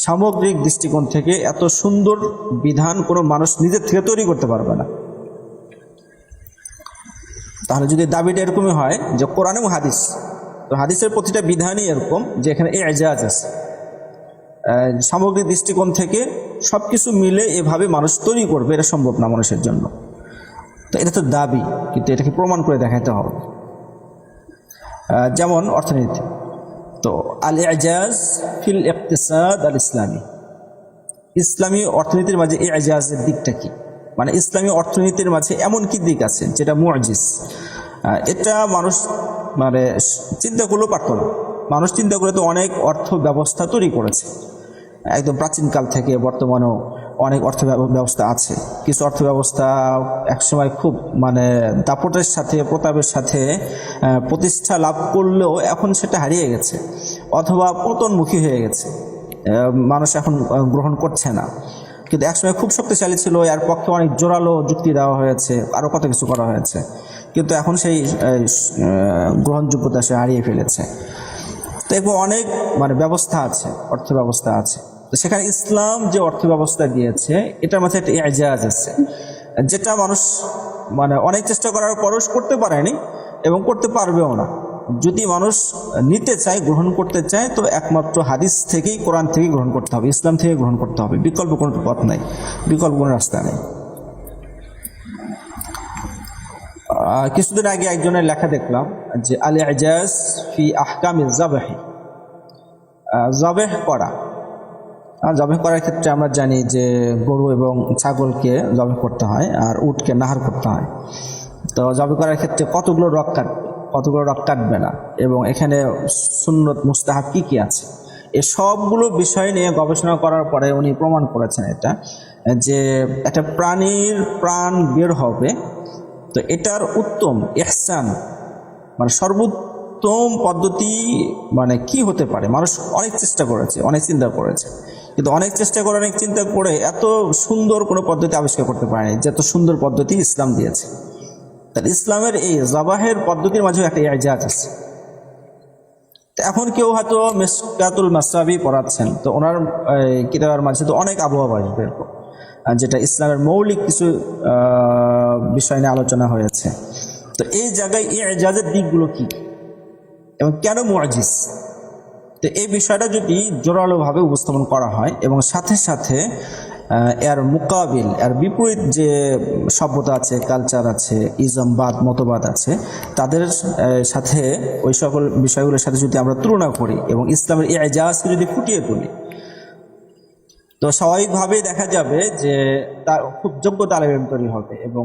সামগ্রিক দৃষ্টিকোণ থেকে এত সুন্দর বিধান কোনো মানুষ নিজের থেকে তৈরি করতে পারবে না। তাহলে যদি দাবিটা এরকমই হয় যে কোরআন এবং হাদিস, তো হাদিসের প্রতিটা বিধানই এরকম যে এখানে ইজাজ আছে, সামগ্রিক দৃষ্টিকোণ থেকে সব কিছু মিলে এভাবে মানুষ তৈরি করবে, এটা সম্ভব না মানুষের জন্য। তো এটা তো দাবি, কিন্তু এটাকে প্রমাণ করে দেখাতে হবে। যেমন অর্থনীতি, তো আল ইজাজ ফিল ইকতিসাদ আল ইসলামী, ইসলামী অর্থনীতির মাঝে এই ইজাজের দিকটা কি, মানে ইসলামী অর্থনীতির মাঝে এমন কি দিক আছে যেটা মুআজিজ। এটা মানুষ মানে চিন্তা করলেও পারত না। মানুষ চিন্তা করে তো অনেক অর্থ ব্যবস্থা তৈরি করেছে, একদম প্রাচীনকাল থেকে বর্তমানেও অনেক অর্থ ব্যবস্থা আছে। কিছু অর্থ ব্যবস্থা একসময় খুব মানে দাপটের সাথে প্রতাপের সাথে প্রতিষ্ঠা লাভ করলেও এখন সেটা হারিয়ে গেছে অথবা পতনমুখী হয়ে গেছে, মানুষ এখন গ্রহণ করছে না। কিন্তু একসময় খুব শক্তিশালী ছিল, এর পক্ষে অনেক জোরালো যুক্তি দেওয়া হয়েছে, আরও কত কিছু করা হয়েছে, কিন্তু এখন সেই গ্রহণযোগ্যতা সে হারিয়ে ফেলেছে। তো এরকম অনেক মানে ব্যবস্থা আছে, অর্থ ব্যবস্থা আছে। তো সেখানে ইসলাম যে অর্থ ব্যবস্থা দিয়েছে এটার মধ্যে একটা ইজাজ আছে, যেটা মানুষ মানে অনেক চেষ্টা করার পরও করতে পারেনি এবং করতে পারবেও না। যদি মানুষ নিতে চায়, গ্রহণ করতে চায়, তো একমাত্র হাদিস থেকেই, কোরআন থেকেই গ্রহণ করতে হবে, ইসলাম থেকে গ্রহণ করতে হবে, বিকল্প কোনো পথ নাই, বিকল্প কোনো রাস্তা নেই। কিছুদিন আগে একজনের লেখা দেখলাম যে আল ইজাজ ফি আহকামিজ যাবহি, যাবেহ করা। জবাই করার ক্ষেত্রে আমরা জানি যে গরু এবং ছাগলকে জবাই করতে হয় আর উটকে নাহার করতে হয়। তো জবাই করার ক্ষেত্রে কতগুলো রক কাটবে, কতগুলো রক কাটবে না, এবং এখানে সুন্নত মুস্তাহাব কি কি আছে, এই সবগুলো বিষয় নিয়ে গবেষণা করার পরে উনি প্রমাণ করেছেন এটা, যে একটা প্রাণীর প্রাণ বের হবে, তো এটার উত্তম ইহসান মানে সর্বোত্তম পদ্ধতি মানে কি হতে পারে। মানুষ অনেক চেষ্টা করেছে, অনেক চিন্তা করেছে, কিন্তু অনেক চেষ্টা করে, অনেক চিন্তা করে এত সুন্দর কোনো পদ্ধতি আবিষ্কার করতে পারেনি যে এত সুন্দর পদ্ধতি ইসলাম দিয়েছে। তাহলে ইসলামের এই জবাহের পদ্ধতির মাঝেও একটা ইজাজ আছে। তো এখন কেউ হয়তো মিশকাতুল মাসাবি পড়াচ্ছেন, তো ওনার কিতাবের মাঝে তো অনেক আবহাওয়া আসবে, যেটা ইসলামের মৌলিক কিছু বিষয় নিয়ে আলোচনা হয়েছে। তো এই জায়গায় ইজাজের দিকগুলো কি এবং কেন মুআজিজ, তো এই বিষয়টা যদি জোরালোভাবে উপস্থাপন করা হয় এবং সাথে সাথে এর মুকাবিল, এর বিপরীত যে সভ্যতা আছে, কালচার আছে, ইজমবাদ, মতবাদ আছে, তাদের সাথে ওই সকল বিষয়গুলোর সাথে যদি আমরা তুলনা করি এবং ইসলামের ইজাজকে যদি ফুটিয়ে তুলি, তো স্বাভাবিকভাবেই দেখা যাবে যে তার খুব যোগ্য তালেব ইলম তৈরি হবে এবং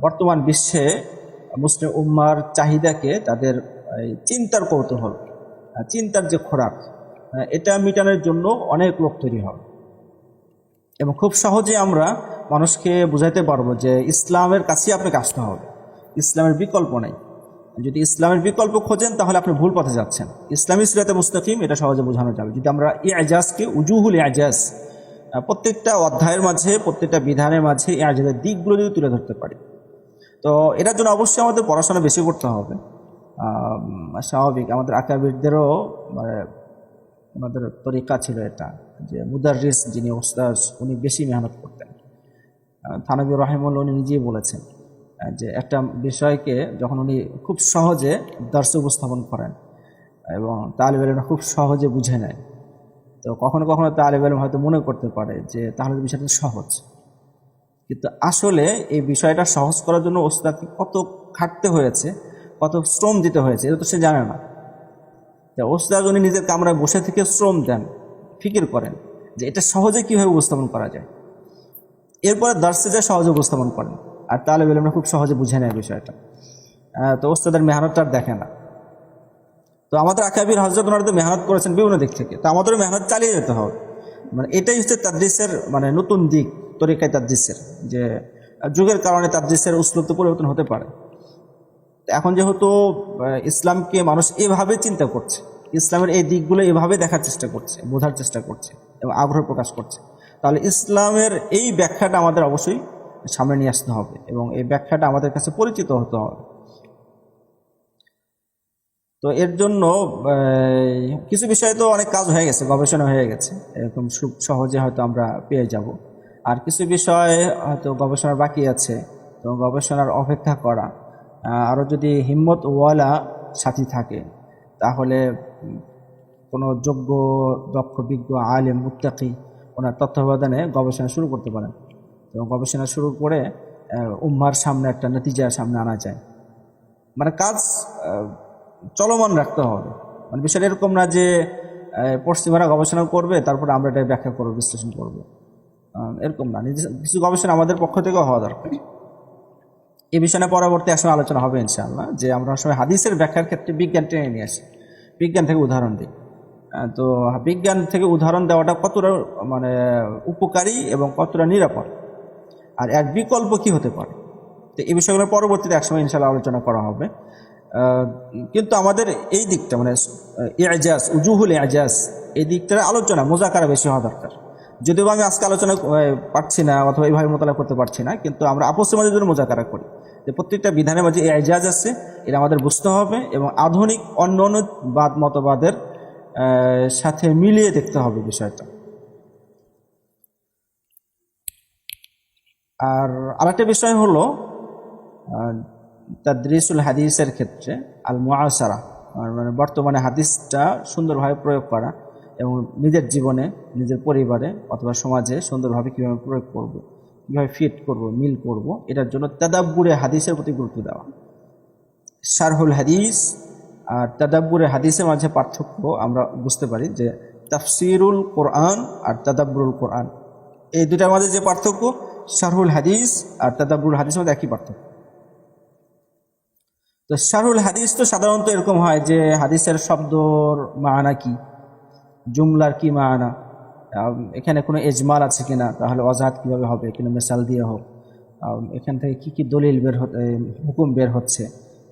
বর্তমান বিশ্বে মুসলিম উম্মার চাহিদাকে, তাদের চিন্তার কৌতূহল, চিন্তার যে খোরাক, এটা মেটানোর জন্য অনেক লোক তৈরি হবে এবং খুব সহজে আমরা মানুষকে বুঝাইতে পারবো যে ইসলামের কাছেই আপনাকে আসতে হবে, ইসলামের বিকল্প নেই। যদি ইসলামের বিকল্প খোঁজেন তাহলে আপনি ভুল পথে যাচ্ছেন। ইসলামী সিরাতে মুস্তাকিম এটা সহজে বোঝানো যাবে যদি আমরা ইজাজকে, উজুহুল ইজাজ, প্রত্যেকটা অধ্যায়ের মাঝে, প্রত্যেকটা বিধানের মাঝে ইজাজের দিকগুলো যদি তুলে ধরতে পারি। তো এটার জন্য অবশ্যই আমাদের পড়াশোনা বেশি করতে হবে। স্বাভাবিক, আমাদের আকাবিরদেরও মানে আমাদের তরিকা ছিল এটা, যে মুদাররিস যিনি ওস্তাদ, উনি বেশি মেহনত করতেন। থানবী রাহিমাহুল্লাহ উনি নিজেই বলেছেন যে একটা বিষয়কে যখন উনি খুব সহজে দর্শে উপস্থাপন করেন এবং তালিব ইলমরা খুব সহজে বুঝে নেয়, তো কখনো কখনো তালিব ইলম হয়তো মনে করতে পারে যে তাহলে বিষয়টা সহজ, কিন্তু আসলে এই বিষয়টা সহজ করার জন্য ওস্তাদকে কত খাটতে হয়েছে, কত শ্রম দিতে হয়েছে, এটা তো সে জানে না। ওস্তাদ উনি নিজের কামরায় বসে থেকে শ্রম দেন, ফিকির করেন যে এটা সহজে কীভাবে উপস্থাপন করা যায়, এরপরে দর্শে যায় সহজে উপস্থাপন করেন, আর তালেব ইলমরা খুব সহজে বুঝে নেয় বিষয়টা। তো ওস্তাদের মেহনতটা আর দেখে না। তো আমাদের আকাবির হযরত ওনারা তো মেহনত করেছেন বিভিন্ন দিক থেকে, তো আমাদেরও মেহনত চালিয়ে যেতে হবে। মানে এটাই হচ্ছে তাদরিসের মানে নতুন দিক, তরিকায় তাদরিসের, যে যুগের কারণে তাদরিসের উসলুব তো পরিবর্তন হতে পারে। এখন যেহেতু ইসলামকে মানুষ এভাবে চিন্তা করছে, ইসলামের এই দিকগুলো এভাবে দেখার চেষ্টা করছে, বোঝার চেষ্টা করছে এবং আগ্রহ প্রকাশ করছে, তাহলে ইসলামের এই ব্যাখ্যাটা আমাদের অবশ্যই সামনে নিয়ে আসতে হবে এবং এই ব্যাখ্যাটা আমাদের কাছে পরিচিত হতে হবে। তো এর জন্য কিছু বিষয়ে তো অনেক কাজ হয়ে গেছে, গবেষণা হয়ে গেছে, এরকম খুব সহজে হয়তো আমরা পেয়ে যাব। আর কিছু বিষয় হয়তো গবেষণা বাকি আছে, তো গবেষণার অপেক্ষা করা। আরও যদি হিম্মত ওয়ালা সাথী থাকে তাহলে কোনো যোগ্য, দক্ষ, বিজ্ঞ, আলেম, মুত্তাকি ওনার তত্ত্বাবধানে গবেষণা শুরু করতে পারেন এবং গবেষণা শুরু করে উম্মার সামনে একটা নতিজার সামনে আনা যায়। মানে কাজ চলমান রাখতে হবে। মানে বিষয়টা এরকম না যে পশ্চিমারা গবেষণা করবে তারপরে আমরা এটা ব্যাখ্যা করবো, বিশ্লেষণ করবো, এরকম না। কিছু গবেষণা আমাদের পক্ষ থেকেও হওয়া দরকার। এই বিষয়ে পরবর্তী আসলে আলোচনা হবে ইনশাআল্লাহ, যে আমরা আসলে হাদিসের ব্যাখ্যার ক্ষেত্রে বিজ্ঞান টেনে নিয়ে আসি, বিজ্ঞান থেকে উদাহরণ দিই। তো বিজ্ঞান থেকে উদাহরণ দেওয়াটা কতটা মানে উপকারী এবং কতটা নিরাপদ, আর এর বিকল্প কি হতে পারে, তো এই বিষয়গুলো পরবর্তীতে একসময় ইনশাআল্লাহ আলোচনা করা হবে। কিন্তু আমাদের এই দিকটা মানে ইজাজ, উজুহুল ইজাজ, এই দিকটার আলোচনা মুযাকারা বেশি হওয়া দরকার। যদিও আমি আজকে আলোচনা পারছি না অথবা এইভাবে মোতালা করতে পারছি না, কিন্তু আমরা আপসের মাঝে যদি মুযাকারা করি যে প্রত্যেকটা বিধানের মাঝে ইজাজ আছে, এটা আমাদের বুঝতে হবে এবং আধুনিক অন্য অন্য মতবাদের সাথে মিলিয়ে দেখতে হবে বিষয়টা। আর আরেকটা বিষয় হলো তাদরিসুল হাদিসের ক্ষেত্রে আল মুআসারা, মানে বর্তমানে হাদিসটা সুন্দরভাবে প্রয়োগ করা এবং নিজের জীবনে, নিজের পরিবারে অথবা সমাজে সুন্দরভাবে কীভাবে প্রয়োগ করব, কীভাবে ফিট করব, মিল করব, এটার জন্য তাদাব্বুরে হাদিসের প্রতি গুরুত্ব দেওয়া। শারহুল হাদিস আর তাদাব্বুরে হাদিসের মাঝে পার্থক্য আমরা বুঝতে পারি যে তাফসিরুল কোরআন আর তাদাব্বুরুল কোরআন, এই দুটার মাঝে যে পার্থক্য, শারহুল হাদিস আর তাদাব্বুরুল হাদিসের মধ্যে একই পার্থক্য। তো শারহুল হাদিস তো সাধারণত এরকম হয় যে হাদিসের শব্দর মানা কি, জুমলার কি মানা, এখানে কোনো এজমাল আছে কিনা, তাহলে অজাহাত কীভাবে হবে, কিনা মেসাল দিয়ে হোক, এখান থেকে কি কি দলিল হুকুম বের হচ্ছে,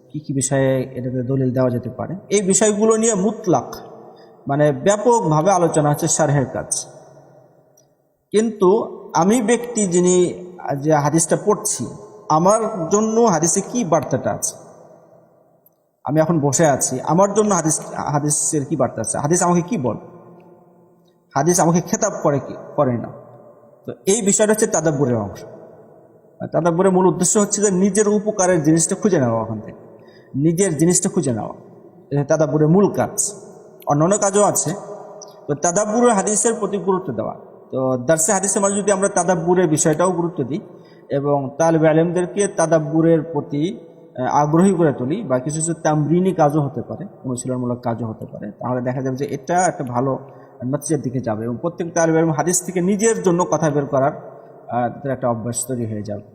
কি কি বিষয়ে এটাতে দলিল দেওয়া যেতে পারে, এই বিষয়গুলো নিয়ে মুতলাক মানে ব্যাপকভাবে আলোচনা হচ্ছে শারহের কাজ। কিন্তু আমি ব্যক্তি যিনি যে হাদিসটা পড়ছি, আমার জন্য হাদিসে কি বার্তাটা আছে, আমি এখন বসে আছি, আমার জন্য হাদিসের কি বার্তা আছে, হাদিস আমাকে কি বল, হাদিস আমাকে খেতাব করে কি করে না। তো এই বিষয়টা হচ্ছে তাদাব্বুরের অংশ। তাদাব্বুরের মূল উদ্দেশ্য হচ্ছে যে নিজের উপকারের জিনিসটা খুঁজে নেওয়া, ওখান থেকে নিজের জিনিসটা খুঁজে নেওয়া, এটা তাদাব্বুরের মূল কাজ। অন্যান্য কাজও আছে, তো তাদাব্বুরের হাদিসের প্রতি গুরুত্ব দেওয়া। তো দার্সে হাদিসের মাঝে যদি আমরা তাদাব্বুরের বিষয়টাও গুরুত্ব দিই এবং তালিবে আলেমদেরকে তাদাব্বুরের প্রতি আগ্রহী করে তুলি, বা কিছু কিছু তামরিনি কাজও হতে পারে, অনুশীলনমূলক কাজও হতে পারে, তাহলে দেখা যাবে যে এটা একটা ভালো নতিজার দিকে যাবে এবং প্রত্যেক তালিবে আলেম হাদিস থেকে নিজের জন্য কথা বের করার একটা অভ্যাস তৈরি হয়ে যাবে।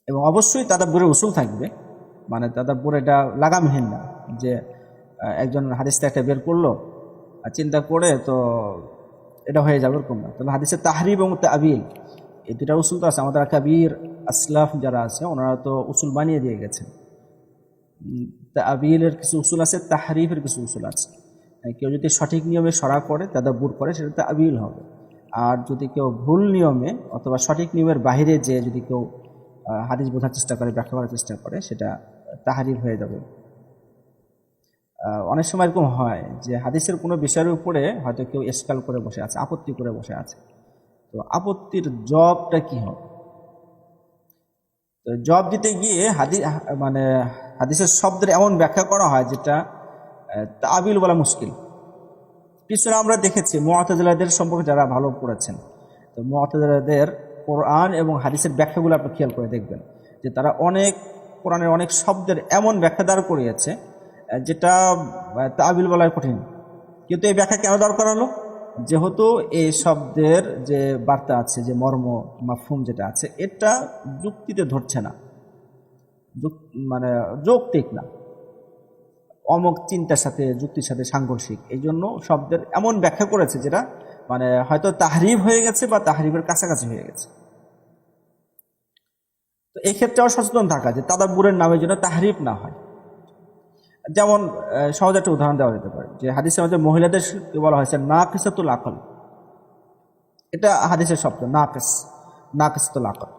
এবং অবশ্যই তাদাব্বুরের উসুল থাকবে, মানে তাদাব্বুর এটা লাগামহীন না যে একজন হাদিসটা একটা বের করলো আর চিন্তা করে তো এটা হয়ে যাবে, এরকম না। তবে হাদিসের তাহরিব এবং তাবিল, এই দুটা উসুল তো আছে। আমাদের কাবির আসলাফ যারা আছে ওনারা তো উসুল বানিয়ে দিয়ে গেছেন। তাবিলের কিছু উসুল আছে, তাহরিফের কিছু উসুল আছে। কেউ যদি সঠিক নিয়মে সরা করে, তাদাব্বুর করে, সেটা তাবিল হবে। আর যদি কেউ ভুল নিয়মে অথবা সঠিক নিয়মের বাইরে যে যদি কেউ হাদিস বোঝার চেষ্টা করে, ব্যাখ্যা করার চেষ্টা করে, সেটা তাহরিফ হয়ে যাবে। অনেক সময় এরকম হয় যে হাদিসের কোনো বিষয়ের উপরে হয়তো কেউ এসকাল করে বসে আছে, আপত্তি করে বসে আছে, তো আপত্তির জবাবটা কি হবে? তো জবাব দিতে গিয়ে হাদিসের শব্দের এমন ব্যাখ্যা করা হয় যেটা তাবিল বলা মুশকিল। পিছনে আমরা দেখেছি মুআতাজিলাদের সম্পর্কে যারা ভালো পড়েছেন, তো মুআতাজিলাদের কোরআন এবং হাদিসের ব্যাখ্যাগুলো আপনি খেয়াল করে দেখবেন যে তারা কোরআনের অনেক শব্দের এমন ব্যাখ্যা দাঁড় করিয়েছে যেটা তাবিল বলার কঠিন। কিন্তু এই ব্যাখ্যা কেন দরকার হলো? যেহেতু এই শব্দের যে বার্তা আছে, যে মর্ম মাফহুম যেটা আছে, এটা যুক্তিতে ধরছে না, মানে যৌক্তিক না, অমুক চিন্তার সাথে যুক্তির সাথে সাংঘর্ষিক। এই জন্য শব্দের এমন ব্যাখ্যা করেছে যেটা মানে হয়তো তাহরিফ হয়ে গেছে বা তাহরিফের কাছাকাছি হয়ে গেছে। তো এই ক্ষেত্রেও সচেতন থাকা যে তাদাব্বুরের নামে যেন তাহরিফ না হয়। যেমন সহজ একটা উদাহরণ দেওয়া যেতে পারে যে হাদিসের মধ্যে মহিলাদেরকে বলা হয়েছে নাকিসাতুল আকল, এটা হাদিসের শব্দ, নাকিসাতুল আকল।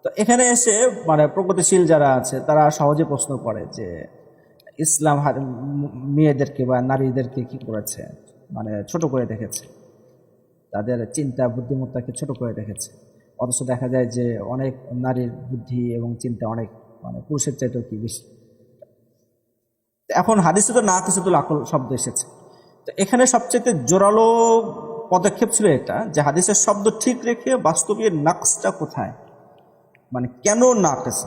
তো এখানে এসে মানে প্রগতিশীল যারা আছে তারা সহজে প্রশ্ন করে যে ইসলাম মেয়েদেরকে বা নারীদেরকে কি করেছে, মানে ছোট করে দেখেছে, তাদের চিন্তা বুদ্ধিমত্তাকে ছোট করে দেখেছে। অথচ দেখা যায় যে অনেক নারীর বুদ্ধি এবং চিন্তা অনেক মানে পুরুষের চাইতেও কি বেশি। এখন হাদিসে তো নাকিসাতুল আকল শব্দ এসেছে, তো এখানে সবচেয়ে জোরালো পদক্ষেপ ছিল এটা যে হাদিসের শব্দ ঠিক রেখে বাস্তবে নাকসটা কোথায়, মানে কেন নাকিস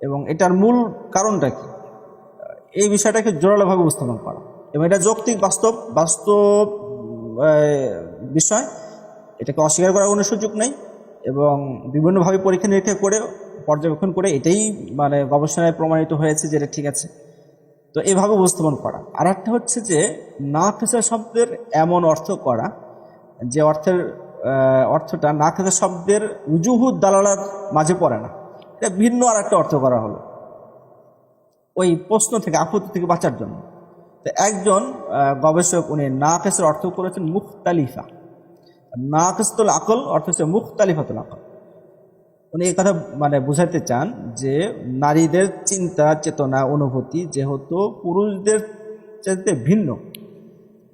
এবং এটার মূল কারণটা কি, এই বিষয়টাকে জোরালোভাবে উপস্থাপন করা। এবং এটা যৌক্তিক বাস্তব বিষয়, এটাকে অস্বীকার করার কোনো সুযোগ নেই। এবং বিভিন্নভাবে পরীক্ষা নিরীক্ষা করে পর্যবেক্ষণ করে এটাই মানে গবেষণায় প্রমাণিত হয়েছে যে এটা ঠিক আছে। তো এইভাবে উপস্থাপন করা। আর একটা হচ্ছে যে নাকিসা শব্দের এমন অর্থ করা যে অর্থটা নাকিসা শব্দের উজুহুদ দালালার মাঝে পড়ে না, এটা ভিন্ন আর একটা অর্থ করা হলো ওই প্রশ্ন থেকে, আপত্তি থেকে বাঁচার জন্য। তো একজন গবেষক উনি নাকিসের অর্থ করেছেন মুখতালিফা। নাকিসতুল আকল অর্থ হচ্ছে মুখতালিফাতুল আকল। উনি এই কথা মানে বুঝাতে চান যে নারীদের চিন্তা চেতনা অনুভূতি যেহেতু পুরুষদের চাইতে ভিন্ন,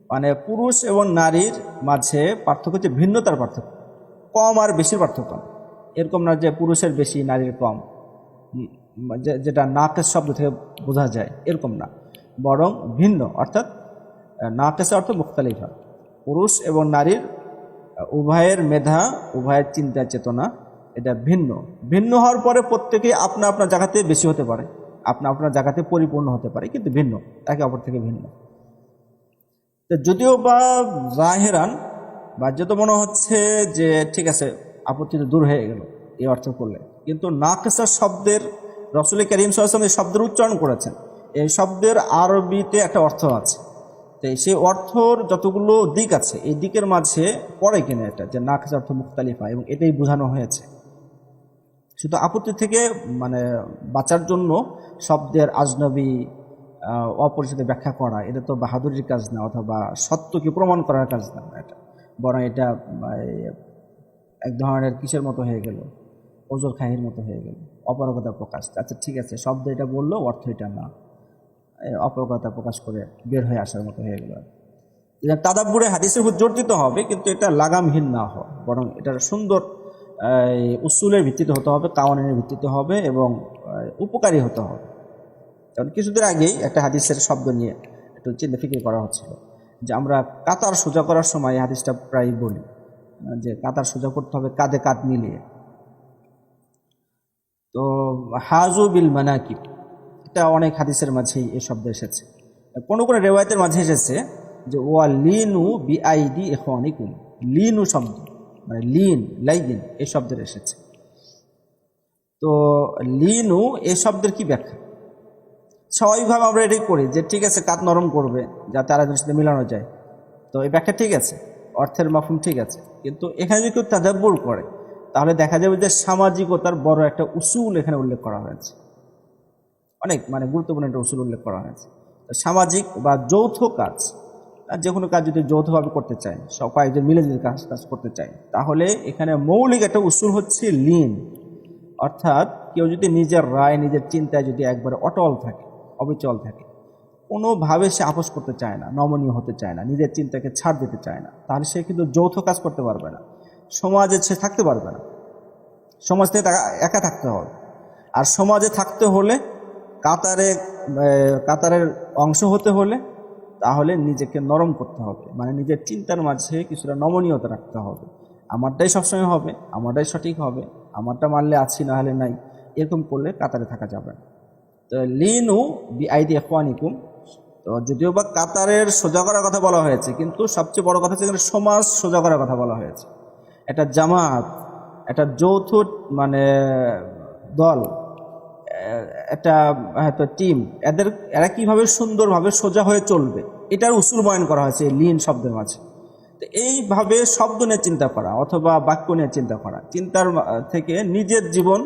মানে পুরুষ এবং নারীর মাঝে পার্থক্য হচ্ছে ভিন্নতার পার্থক্য, কম আর বেশির পার্থক্য না। এরকম না যে পুরুষের বেশি নারীর কম, যেটা নাকিস শব্দ থেকে বোঝা যায়, এরকম না, বরং ভিন্ন। অর্থাৎ নাকিসের অর্থ মুখতালিফা, পুরুষ এবং নারীর উভয়ের মেধা উভয়ের চিন্তা চেতনা এটা ভিন্ন। ভিন্ন হওয়ার পরে প্রত্যেকেই আপনা আপনার জায়গাতে বেশি হতে পারে, আপনা আপনার জায়গাতে পরিপূর্ণ হতে পারে, কিন্তু ভিন্ন, একে অপর থেকে ভিন্ন। তো যদিও বা জাহেরান বাহ্যত মনে হচ্ছে যে ঠিক আছে, আপত্তি তো দূর হয়ে গেল এই অর্থ করলে, কিন্তু নাকিসা শব্দের রাসূল কারীম সাল্লাল্লাহু আলাইহি ওয়াসাল্লাম এই শব্দের উচ্চারণ করেছেন। এই শব্দের আরবিতে একটা অর্থ আছে, তো সেই অর্থর যতগুলো দিক আছে এই দিকের মাঝে পড়ে কিনা এটা যে নাকিসা অর্থ মুখতালিফা, এবং এটাই বোঝানো হয়েছে। শুধু আপত্তি থেকে মানে বাঁচার জন্য শব্দের আজনবী অপরিচিত ব্যাখ্যা করা এটা তো বাহাদুরির কাজ না, অথবা সত্যকে প্রমাণ করার কাজ না এটা, বরং এটা এক ধরনের কিসের মতো হয়ে গেল, ওজোর খাহির মতো হয়ে গেল, অপারগতা প্রকাশ। আচ্ছা ঠিক আছে, শব্দ এটা বললো, অর্থ এটা না, অপারগতা প্রকাশ করে বের হয়ে আসার মতো হয়ে গেল। তাদাব্বুরে হাদিসের উপর জোর দিতে হবে, কিন্তু এটা লাগামহীন না হয়, বরং এটার সুন্দর উসুলের ভিত্তিতে হতে হবে, কাওয়ানিনের ভিত্তিতে হবে, এবং উপকারী হতে হবে। কারণ কিছুদিন আগেই একটা হাদিসের শব্দ নিয়ে একটু চিন্তা ফিকির করা হচ্ছিল যে আমরা কাতার সোজা করার সময় হাদিসটা প্রায় বলি যে কাতার সোজা করতে হবে কাঁধে কাঁধ মিলিয়ে। তো হাজু বিল মানাকিব, এটা অনেক হাদিসের মাঝেই এই শব্দ এসেছে। কোনো কোনো রেওয়ায়তের মাঝে এসেছে যে ওয়া লিনু বিআইদি ইখওয়ানিকুম, লিনু শব্দ মানে লিন লাইদিন এই শব্দের এসেছে। তো লিনু এই শব্দের কি ব্যাখ্যা? স্বাভাবিকভাবে আমরা এটাই করি যে ঠিক আছে কাঁধ নরম করবে যাতে আরেকজনের সাথে মিলানো যায়, তো এই ব্যাখ্যা ঠিক আছে, অর্থের মাফহুম ঠিক আছে। কিন্তু এখানে যদি কেউ তাদাব্বুর করে তাহলে দেখা যাবে যে সামাজিকতার বড় একটা উসুল এখানে উল্লেখ করা হয়েছে, অনেক মানে গুরুত্বপূর্ণ একটা উসুল উল্লেখ করা হয়েছে। সামাজিক বা যৌথ কাজ, যে কোনো কাজ যদি যৌথভাবে করতে চায়, সব কয়েকজন মিলে যদি কাজ করতে চায়, তাহলে এখানে মৌলিক একটা উসুল হচ্ছে লিন। অর্থাৎ কেউ যদি নিজের রায় নিজের চিন্তায় যদি একবারে অটল থাকে, অবিচল থাকে, কোনোভাবে সে আপোষ করতে চায় না, নমনীয় হতে চায় না, নিজের চিন্তাকে ছাড় দিতে চায় না, তাহলে সে কিন্তু যৌথ কাজ করতে পারবে না, সমাজে সে থাকতে পারবে না, সমাজ থেকে একা থাকতে হবে। আর সমাজে থাকতে হলে কাতারের অংশ হতে হলে তাহলে নিজেকে নরম করতে হবে, মানে নিজের চিন্তার মাঝে কিছুটা নমনীয়তা রাখতে হবে। আমারটাই সবসময় হবে, আমারটাই সঠিক হবে, আমারটা মানলে আছি না হলে নাই, এরকম করলে কাতারে থাকা যাবে না। তো লিনু বিআইদি ইখওয়ানিকুম, তো যদিও বা কাতারের সোজা করার কথা বলা হয়েছে, কিন্তু সবচেয়ে বড় কথা হচ্ছে এখানে সমাজ সোজা করার কথা বলা হয়েছে। একটা জামাত, একটা যৌথ মানে দল, একটা হয়তো টিম, এরা কিভাবে সুন্দরভাবে সোজা হয়ে চলবে এটার উসুল বয়ান করা হয়েছে লিন শব্দের মাঝে। তো এইভাবে শব্দ নিয়ে চিন্তা করা অথবা বাক্য নিয়ে চিন্তা করা, চিন্তার থেকে নিজের জীবন,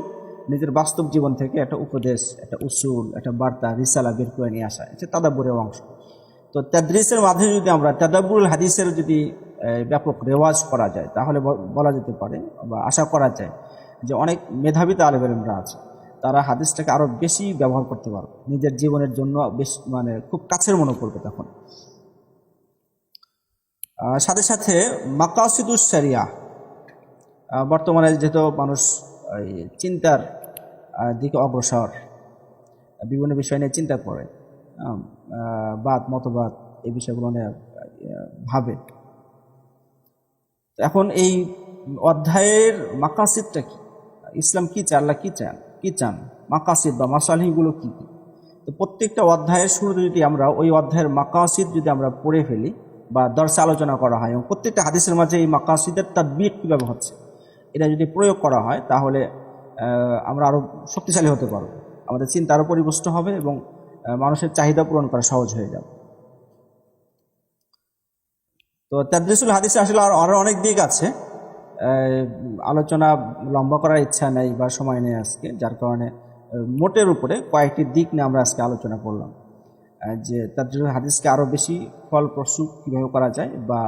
নিজের বাস্তব জীবন থেকে একটা উপদেশ, একটা উসুল, একটা বার্তা, রিসালা বের করে নিয়ে আসা, এটা তাদাব্বুরের অংশ। তো তাদরিসের মাধ্যমে যদি আমরা তাদাব্বুরুল হাদিসের যদি ব্যাপক রেওয়াজ করা যায়, তাহলে বলা যেতে পারে বা আশা করা যায় যে অনেক মেধাবী তালেব ইলমরা আছে, তারা হাদিসটাকে আরও বেশি ব্যবহার করতে পারবে, নিজের জীবনের জন্য বেশ মানে খুব কাছের মনে করবে তখন। সাথে সাথে মাকাসিদুস শরিয়া, বর্তমানে যেহেতু মানুষ চিন্তার দিকে অগ্রসর, বিভিন্ন বিষয় নিয়ে চিন্তা করে, মতবাদ এই বিষয়গুলো নিয়ে ভাবে। এখন এই অধ্যায়ের মাকাসিদটা কি, ইসলাম কি চান, আল্লাহ কি চান, মাকাসিদ বা মাসালিহগুলো কি কি। তো প্রত্যেকটা অধ্যায়ের শুরুতে যদি আমরা ওই অধ্যায়ের মাকাসিদ যদি আমরা পড়ে ফেলি বা দর্শে আলোচনা করা হয় এবং প্রত্যেকটা হাদিসের মাঝে এই মাকাসিদের তাদবিক কীভাবে হচ্ছে এটা যদি প্রয়োগ করা হয়, তাহলে আমরা আরও শক্তিশালী হতে পারব, আমাদের চিন্তা আরও পরিপুষ্ট হবে এবং মানুষের চাহিদা পূরণ করা সহজ হয়ে যাবে। তো তাদরিসুল হাদিসে আসলে আরও অনেক দিক আছে, আলোচনা লম্বা করার ইচ্ছা নেই বা সময় নেই আজকে, যার কারণে মোটের উপরে কয়েকটি দিক নিয়ে আমরা আজকে আলোচনা করলাম, যে তাদরিসুল হাদিসকে আরও বেশি ফলপ্রসূ কীভাবে করা যায়, বা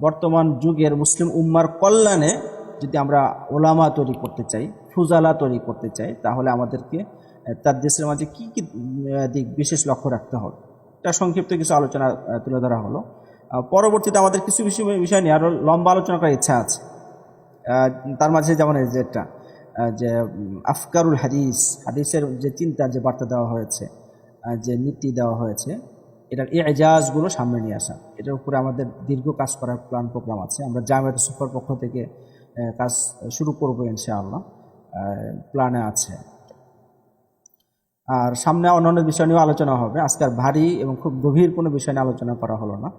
বর্তমান যুগের মুসলিম উম্মার কল্যাণে যদি আমরা ওলামা তৈরি করতে চাই, ফুজালা তৈরি করতে চাই, তাহলে আমাদেরকে তাদরিসের মাঝে কী কী দিক বিশেষ লক্ষ্য রাখতে হবে, এটা সংক্ষিপ্ত কিছু আলোচনা তুলে ধরা হলো। পরবর্তীতে আমাদের কিছু বিষয় নিয়ে আরও লম্বা আলোচনা করার ইচ্ছা আছে। তার মাঝে যেমন যেটা যে আফকারুল হাদিসের যে চিন্তা, যে বার্তা দেওয়া হয়েছে, যে নীতি দেওয়া হয়েছে, এটার এজাজগুলো সামনে নিয়ে আসা, এটার উপরে আমাদের দীর্ঘ কাজ করার প্রোগ্রাম আছে। আমরা জামিয়াত সুফার পক্ষ থেকে কাজ শুরু করবো ইনশাআল্লাহ, প্ল্যানে আছে। আর সামনে অন্যান্য বিষয় নিয়েও আলোচনা হবে। আজকে আর ভারী এবং খুব গভীর কোনো বিষয় নিয়ে আলোচনা করা হলো না।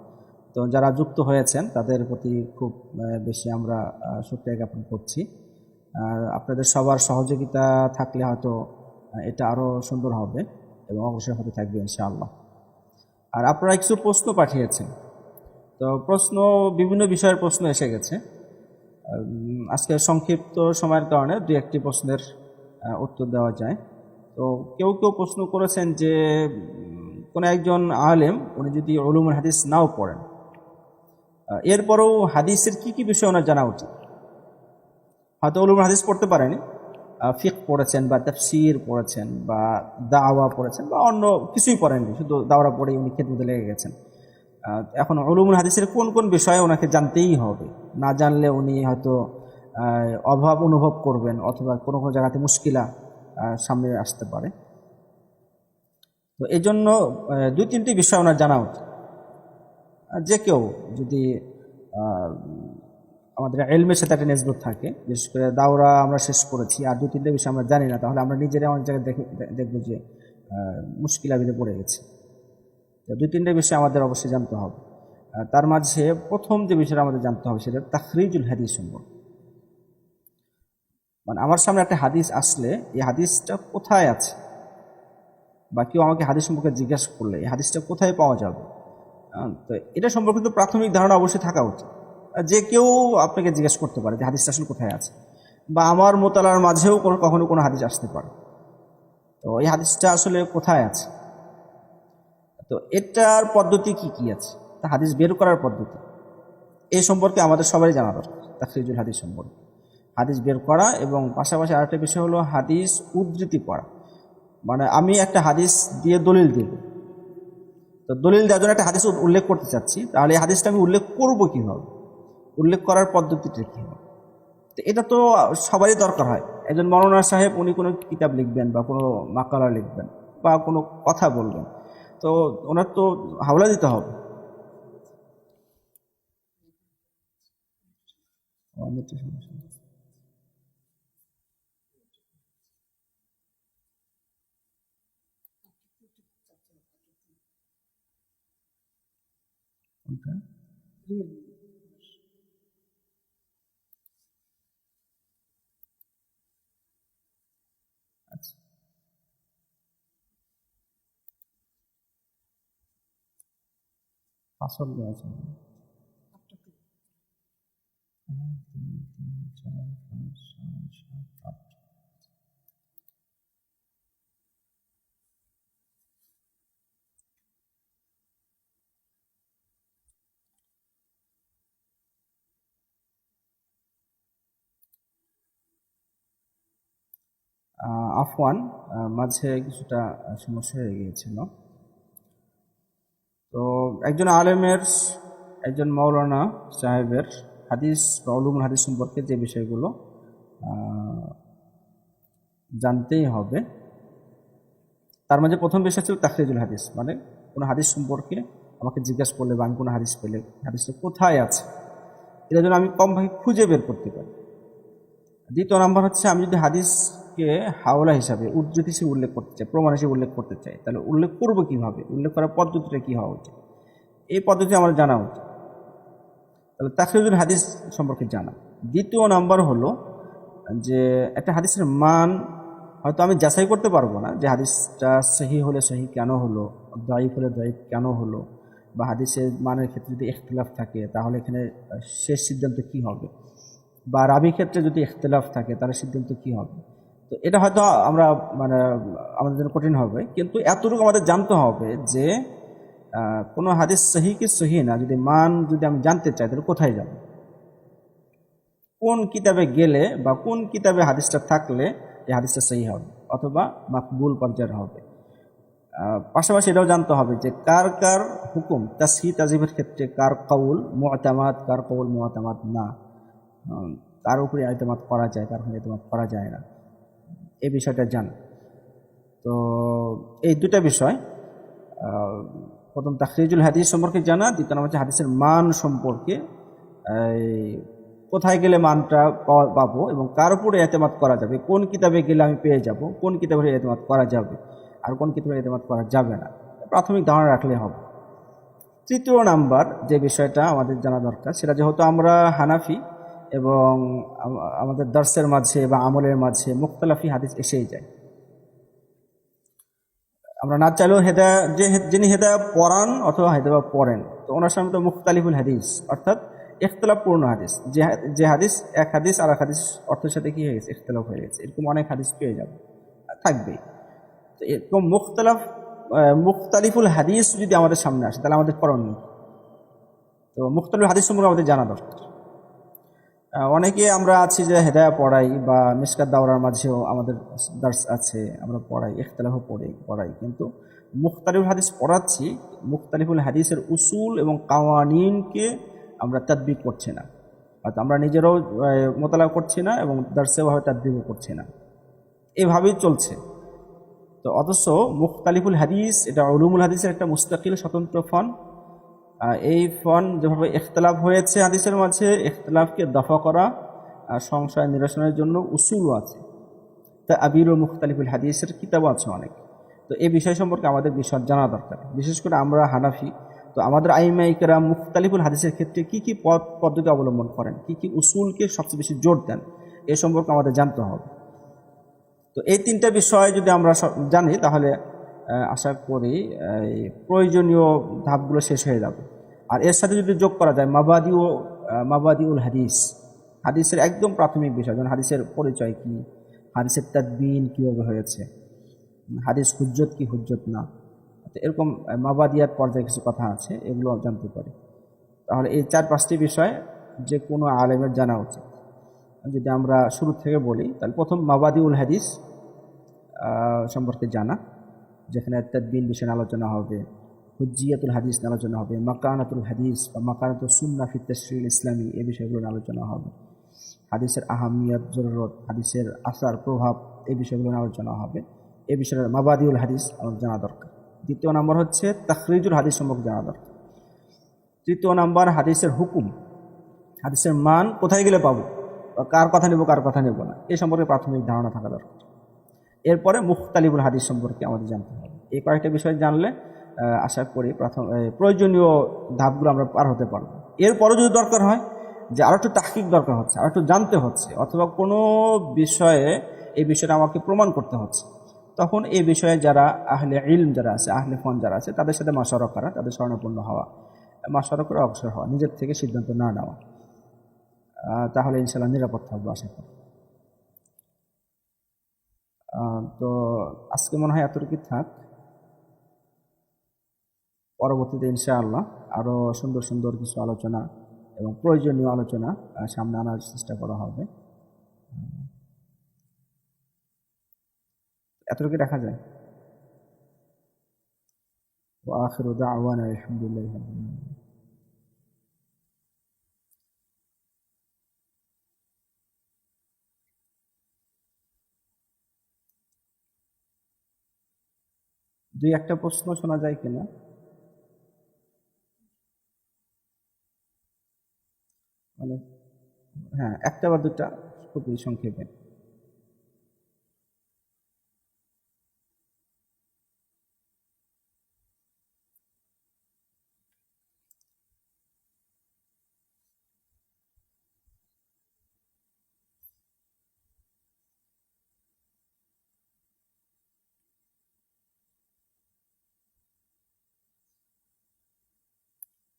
তো যারা যুক্ত হয়েছেন তাদের প্রতি খুব বেশি আমরা শুকরিয়া জ্ঞাপন করছি। আপনাদের সবার সহযোগিতা থাকলে হয়তো এটা আরও সুন্দর হবে এবং অগ্রসর হতে থাকবে ইনশাআল্লাহ। আর আপনারা কিছু প্রশ্ন পাঠিয়েছেন, তো বিভিন্ন বিষয়ের প্রশ্ন এসে গেছে। আজকে সংক্ষিপ্ত সময়ের কারণে দুই একটি প্রশ্নের উত্তর দেওয়া যায়। তো কেউ প্রশ্ন করেছেন যে কোনো একজন আলেম উনি যদি উলুমুল হাদিস নাও পড়েন, এরপরেও হাদিসের কি কি বিষয় ওনার জানা উচিত। হয়তো উলুমুল হাদিস পড়তে পারেনি, ফিকহ পড়েছেন বা তাফসীর পড়েছেন বা দাওয়া পড়েছেন বা অন্য কিছুই পড়েননি, শুধু দাওয়া পড়ে উনি খেদমতে লেগে গেছেন। এখন উলুমুল হাদিসের কোন কোন বিষয়ে ওনাকে জানতেই হবে, না জানলে উনি হয়তো অভাব অনুভব করবেন অথবা কোনো কোনো জায়গাতে মুশকিলা সামনে আসতে পারে। তো এই জন্য দুই তিনটি বিষয় ওনার জানা উচিত। যে কেউ যদি আমাদের এলমের সাথে একটা নেসবত থাকে, বিশেষ করে দাওরা আমরা শেষ করেছি আর দুই তিনটে বিষয় আমরা জানি না, তাহলে আমরা নিজেরাই অনেক জায়গায় দেখবো যে মুশকিলের ভিতরে পড়ে গেছে। তো দুই তিনটে বিষয় আমাদের অবশ্যই জানতে হবে। তার মাঝে প্রথম যে বিষয়টা আমাদের জানতে হবে সেটা তাখরিজুল হাদিস সম্পর্কে। মানে আমার সামনে একটা হাদিস আসলে এই হাদিসটা কোথায় আছে, বা কেউ আমাকে হাদিস সম্পর্কে জিজ্ঞাসা করলে এই হাদিসটা কোথায় পাওয়া যাবে, তো এটা সম্পর্কিত প্রাথমিক ধারণা অবশ্যই থাকা উচিত। যে কেউ আপনাকে জিজ্ঞেস করতে পারে যে হাদিসটা আসলে কোথায় আছে, বা আমার মোতালার মাঝেও কখনো কোনো হাদিস আসতে পারে, তো এই হাদিসটা আসলে কোথায় আছে, তো এটার পদ্ধতি কি কি আছে, তা হাদিস বের করার পদ্ধতি এই সম্পর্কে আমাদের সবারই জানা দরকার। তাখরিজুল হাদিস সম্পর্কে হাদিস বের করা, এবং পাশাপাশি আরেকটা বিষয় হলো হাদিস উদ্ধৃতি করা। মানে আমি একটা হাদিস দিয়ে দলিল দিব, তো দলিল দেওয়ার জন্য একটা হাদিস উল্লেখ করতে চাচ্ছি, তাহলে এই হাদিসটা আমি উল্লেখ করবো কীভাবে, উল্লেখ করার পদ্ধতিটা কী হবে। তো এটা তো সবারই দরকার হয়। একজন মৌলানা সাহেব উনি কোনো কিতাব লিখবেন বা কোনো মাকালা লিখবেন বা কোনো কথা বলবেন, তো ওনার তো হাওলা দিতে হবে। আচ্ছা, পাসওয়ার্ড দেওয়া আছে। 1 2 3 4 5 6 7 8। আফওয়ান, মাঝে কিছুটা সমস্যা হয়ে গিয়েছিল। তো একজন আলেমের, একজন মৌলানা সাহেবের হাদিস বা উলুমুল হাদিস সম্পর্কে যে বিষয়গুলো জানতেই হবে, তার মাঝে প্রথম বিষয় ছিল তাখরিজুল হাদিস। মানে কোনো হাদিস সম্পর্কে আমাকে জিজ্ঞাসা করলে বা আমি কোনো হাদিস পেলে হাদিসটা কোথায় আছে, এটা যেন আমি কম ভাগে খুঁজে বের করতে পারি। দ্বিতীয় নাম্বার হচ্ছে, আমি যদি হাদিসকে হাওলা হিসাবে, উদ্ধৃতি হিসেবে উল্লেখ করতে চাই, প্রমাণ হিসেবে উল্লেখ করতে চাই, তাহলে উল্লেখ করবো কিভাবে, উল্লেখ করার পদ্ধতিটা কী হওয়া উচিত, এই পদ্ধতি আমার জানা উচিত। তাহলে তাখরিজুল হাদিস সম্পর্কে জানা। দ্বিতীয় নাম্বার হলো যে একটা হাদিসের মান হয়তো আমি যাচাই করতে পারবো না যে হাদিসটা সহি হলে সহি কেন হলো, দায়ীফ হলে দায়ীফ কেন হলো, বা হাদিসের মানের ক্ষেত্রে যদি ইখতিলাফ থাকে তাহলে এখানে শেষ সিদ্ধান্ত কী হবে, বা রাবি ক্ষেত্রে যদি ইখতিলাফ থাকে তাহলে সিদ্ধান্ত কী হবে। তো এটা হয়তো আমরা মানে আমাদের জন্য কঠিন হবে, কিন্তু এতটুকু আমাদের জানতে হবে যে কোনো হাদিস সহি কি সহি না, যদি মান যদি আমি জানতে চাই তাহলে কোথায় যাব, কোন কিতাবে গেলে বা কোন কিতাবে হাদিসটা থাকলে এই হাদিসটা সহি হবে অথবা মাকবুল পর্যায়ের হবে। পাশাপাশি এটাও জানতে হবে যে কার কার হুকুম তাসহিহ তাজিবের ক্ষেত্রে কার কওল মুতামাদ, কার কওল মুতামাদ না, কার উপরে ইতিমাদ করা যায়, কার উপরে ইতিমাদ করা যায় না, এই বিষয়টা জান। তো এই দুটা বিষয়, প্রথম তাখরিজুল হাদিস সম্পর্কে জানা, দ্বিতীয় নম্বর হচ্ছে হাদিসের মান সম্পর্কে, কোথায় গেলে মানটা পাবো এবং কার উপরে এতেমাদ করা যাবে, কোন কিতাবে গেলে আমি পেয়ে যাব, কোন কিতাবে এতেমাদ করা যাবে আর কোন কিতাবে এতেমাদ করা যাবে না, প্রাথমিক ধারণা রাখলে হবে। তৃতীয় নাম্বার যে বিষয়টা আমাদের জানা দরকার, সেটা যেহেতু আমরা হানাফি এবং আমাদের দর্শের মাঝে বা আমলের মাঝে মুখতালাফি হাদিস এসেই যায়, আমরা না চাইলেও যিনি হেদায়া পড়ান অথবা হেদায়া পড়েন, তো ওনার সামনে তো মুখতালিফুল হাদিস অর্থাৎ ইখতিলাফপূর্ণ হাদিস, যে হাদিস এক হাদিস আর এক হাদিস অর্থের সাথে কী হয়ে গেছে, ইখতিলাফ হয়ে গেছে, এরকম অনেক হাদিস পেয়ে যাবে, থাকবেই। তো এরকম মুখতালিফুল হাদিস যদি আমাদের সামনে আসে তাহলে আমাদের করণীয়, তো মুখতালিফুল হাদিস সম্পর্কে আমাদের জানা দরকার। অনেকে আমরা আছি যে হেদায়া পড়াই বা মিশকাত দাওরার মাঝেও আমাদের দার্স আছে, আমরা পড়াই, ইখতিলাফও পড়াই, কিন্তু মুখতালিফুল হাদিস পড়াচ্ছি, মুখতালিফুল হাদিসের উসুল এবং কাওয়ানিনকে আমরা তাদবিক করছি না, অর্থাৎ আমরা নিজেরাও মোতালা করছি না এবং দার্সেও ভাবে তাদবিকও করছি না, এভাবেই চলছে। তো অথচ মুখতালিফুল হাদিস এটা উলুমুল হাদিসের একটা মুস্তাকিল স্বতন্ত্র ফন। এই ফন যেভাবে ইখতিলাফ হয়েছে হাদিসের মাঝে, ইখতিলাফকে দফা করা, সংশয় নিরসনের জন্য উসুলও আছে, তা আবিরুল মুখতালিফুল হাদিসের কিতাবও আছে অনেক। তো এই বিষয় সম্পর্কে আমাদের বিশদ জানা দরকার, বিশেষ করে আমরা হানাফি, তো আমাদের আইমা ইকরাম মুখতালিফুল হাদিসের ক্ষেত্রে কী কী পদ্ধতি অবলম্বন করেন, কী কী উসুলকে সবচেয়ে বেশি জোর দেন, এ সম্পর্কে আমাদের জানতে হবে। তো এই তিনটা বিষয় যদি আমরা জানি তাহলে আশা করি প্রয়োজনীয় ধাপগুলো শেষ হয়ে যাবে। আর এর সাথে যদি যোগ করা যায় মাবাদিউল হাদিস, হাদিসের একদম প্রাথমিক বিষয়, যেমন হাদিসের পরিচয় কী, হাদিসের তাদবিন কীভাবে হয়েছে, হাদিস হুজ্জত কি হুজ্জত না, এরকম মাবাদিয়াত পর্যায়ে কিছু কথা আছে, এগুলো জানতে পারি। তাহলে এই 4-5টি বিষয় যে কোনো আলেমের জানা উচিত। যদি আমরা শুরু থেকে বলি তাহলে প্রথম মাবাদিউল হাদিস সম্পর্কে জানা, যেখানে তাদবিন বিষয়ে আলোচনা হবে, হুজ্জিয়াতুল হাদিস নিয়ে আলোচনা হবে, মাকানাতুল হাদিস বা মাকানাতুল সুন্নাহ ফি তাশরিউল ইসলামী, এই বিষয়গুলো নিয়ে আলোচনা হবে, হাদিসের আহমিয়ত জরুরত, হাদিসের আসার প্রভাব, এই বিষয়গুলো নিয়ে আলোচনা হবে। এই বিষয়ে মাবাদিউল হাদিস আমাদের জানা দরকার। দ্বিতীয় নম্বর হচ্ছে তাখরিজুল হাদিস সম্পর্কে জানা দরকার। তৃতীয় নম্বর হাদিসের হুকুম, হাদিসের মান কোথায় গেলে পাবো, কার কথা নেব কার কথা নেব না, এই সম্পর্কে প্রাথমিক ধারণা থাকা দরকার। এরপরে মুখতালিফুল হাদিস সম্পর্কে আমাদের জানতে হবে। এই কয়েকটা বিষয় জানলে আশা করি প্রয়োজনীয় ধাপগুলো আমরা পার হতে পারবো। এরপরও যদি দরকার হয় যে আরও একটু তাহকিক দরকার হচ্ছে, আর একটু জানতে হচ্ছে, অথবা কোনো বিষয়ে এই বিষয়টা আমাকে প্রমাণ করতে হচ্ছে, তখন এই বিষয়ে যারা আহলে ইলম যারা আছে, আহলে ফন যারা আছে, তাদের সাথে মাশওয়ারা করা, তাদের শরণাপন্ন হওয়া, মাশওয়ারা করে অগ্রসর হওয়া, নিজের থেকে সিদ্ধান্ত না নেওয়া, তাহলে ইনশাআল্লাহ নিরাপদ থাকবো আশা করি। তো আজকে মনে হয় এতটুকু থাক, পরবর্তীতে ইনশাআল্লাহ আরও সুন্দর সুন্দর কিছু আলোচনা এবং প্রয়োজনীয় আলোচনা সামনে আনার চেষ্টা করা হবে। এতটুকু দেখা যায়। ওয়া আখিরু দাওয়ানা আলহামদুলিল্লাহি রাব্বিল আলামিন। দুই একটা প্রশ্ন শোনা যায় কিনা? মানে হ্যাঁ, একটা বা দুটা খুবই সংক্ষেপে।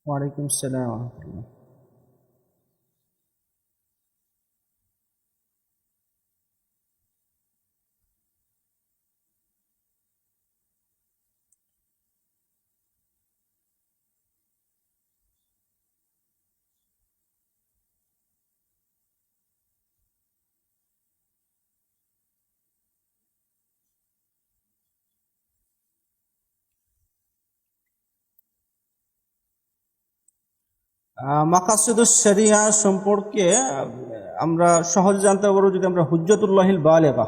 ওয়ালাইকুম আসসালাম ওয়া রাহমাতুল্লাহ। মাকাসিদুস শরিয়া সম্পর্কে আমরা সহজে জানতে পারবো যদি আমরা হুজ্জাতুল্লাহিল বালেগা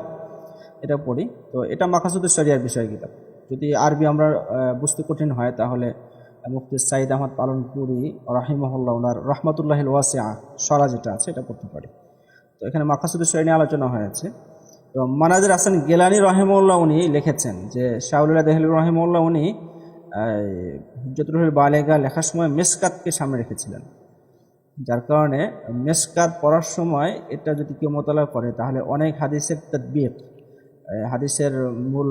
এটা পড়ি। তো এটা মাকাসিদুস শরিয়ার বিষয় কিতাব। যদি আরবি আমরা বুঝতে কঠিন হয় তাহলে মুফতি সাইদ আহমদ পালনপুরি রাহিমাহুল্লাহ ওনার রহমাতুল্লাহিল ওয়াসিআ সরা যেটা আছে এটা পড়তে পারি। তো এখানে মাকাসিদুস শরিয়া নিয়ে আলোচনা হয়েছে। তো মানাজির হাসান গিলানী রহিমাহুল্লাহ উনি লিখেছেন যে শাউলুল্লাহ দেহলি রহিমাহুল্লাহ উনি হুজ্জাতুল বালেগা লেখার সময় মিসকাতকে সামনে রেখেছিলেন, যার কারণে মিসকাত পড়ার সময় এটা যদি কেউ মোতালা করে তাহলে অনেক হাদিসের তাদবিক, হাদিসের মূল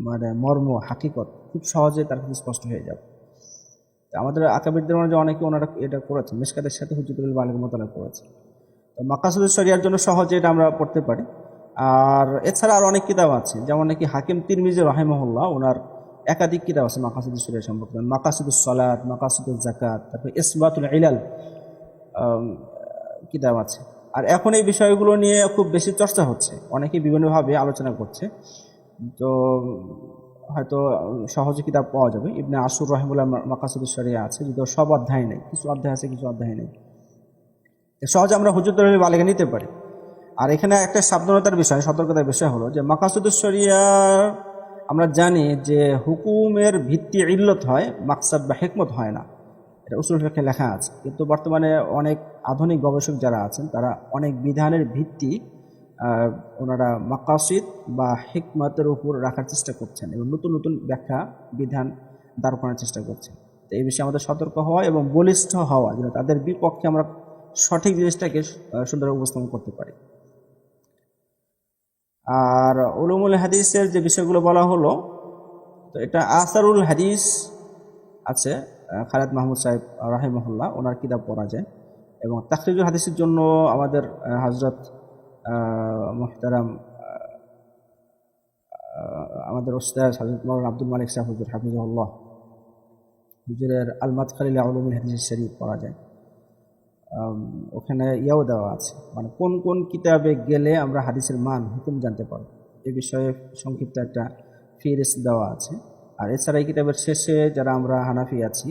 মানে মর্ম হাকিকত খুব সহজে তার কাছে স্পষ্ট হয়ে যাবে। আমাদের আকাবিরদের মধ্যে অনেকে ওনারা এটা করেছেন, মিসকাতের সাথে হুজ্জাতুল বালেগা মোতালা করেছে। তো মাকাসিদুস শরিয়ার জন্য সহজে এটা আমরা পড়তে পারি। আর এছাড়া আরও অনেক কিতাব আছে, যেমন নাকি হাকিম তিরমিজি রাহিমাহুল্লাহ ওনার একাধিক কিতাব আছে মাকাসিদুস শরিয়া সম্পর্কে, মাকাসিদুস সালাত, মাকাসিদুস যাকাত, তারপরে ইসবাতুল ইলাল কিতাব আছে। আর এখন এই বিষয়গুলো নিয়ে খুব বেশি চর্চা হচ্ছে, অনেকে বিভিন্নভাবে আলোচনা করছে। তো হয়তো সহজে কিতাব পাওয়া যাবে। ইবনে আসুর রহিমুল্লাহ মাকাসিদুস শরিয়া আছে, যদিও সব অধ্যায় নেই, কিছু অধ্যায় আছে কিছু অধ্যায় নেই। সহজে আমরা হুজ্জাতুল বালেগা নিতে পারি। আর এখানে একটা সাবধানতার বিষয়, সতর্কতার বিষয় হলো যে মাকাসিদুস শরিয়া আমরা জানি যে হুকুমের ভিত্তি ইল্লত হয়, মাকসাদ বা হিকমত হয় না, এটা উসুল ফিকহে লেখা আছে। কিন্তু বর্তমানে অনেক আধুনিক গবেষক যারা আছেন তারা অনেক বিধানের ভিত্তি ওনারা মাকাসিদ বা হিকমতের উপর রাখার চেষ্টা করছেন এবং নতুন নতুন ব্যাখ্যা বিধান দাঁড় করানোর চেষ্টা করছেন। তো এই বিষয়ে আমাদের সতর্ক হওয়া এবং বলিষ্ঠ হওয়া, যেন তাদের বিপক্ষে আমরা সঠিক জিনিসটাকে সুন্দর উপস্থাপন করতে পারি। আর উলুমুল হাদিসের যে বিষয়গুলো বলা হলো, তো এটা আসারুল হাদিস আছে খালেদ মাহমুদ সাহেব রাহিমাহুল্লাহ ওনার কিতাব পড়া যায়। এবং তাখরিজুল হাদিসের জন্য আমাদের হযরত মুহতারাম আমাদের উস্তাদ হযরত মাওলানা আব্দুল মালিক সাহেব হুজুর হাফিজাহুল্লাহ হুজুরের আল মাদখাল ইলা উলুমিল হাদিস শরীফ পড়া যায়। ওখানে ইয়াও দেওয়া আছে, মানে কোন কোন কিতাবে গেলে আমরা হাদিসের মান হুকুম জানতে পারব, এ বিষয়ে সংক্ষিপ্ত একটা ফিরিস্ত দেওয়া আছে। আর এছাড়া এই কিতাবের শেষে যারা আমরা হানাফি আছি,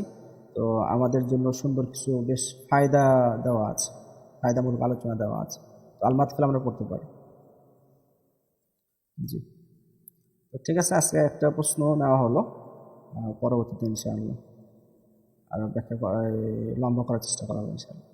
তো আমাদের জন্য সুন্দর কিছু বেশ ফায়দা দেওয়া আছে, ফায়দামূলক আলোচনা দেওয়া আছে। তো আল মাদখাল আমরা পড়তে পারি। জি, তো ঠিক আছে, আজকে একটা প্রশ্ন নেওয়া হলো, পরবর্তীতে ইনশাআল্লাহ আর ব্যাখ্যা লম্বা করার চেষ্টা করা হবে ইনশাআল্লাহ।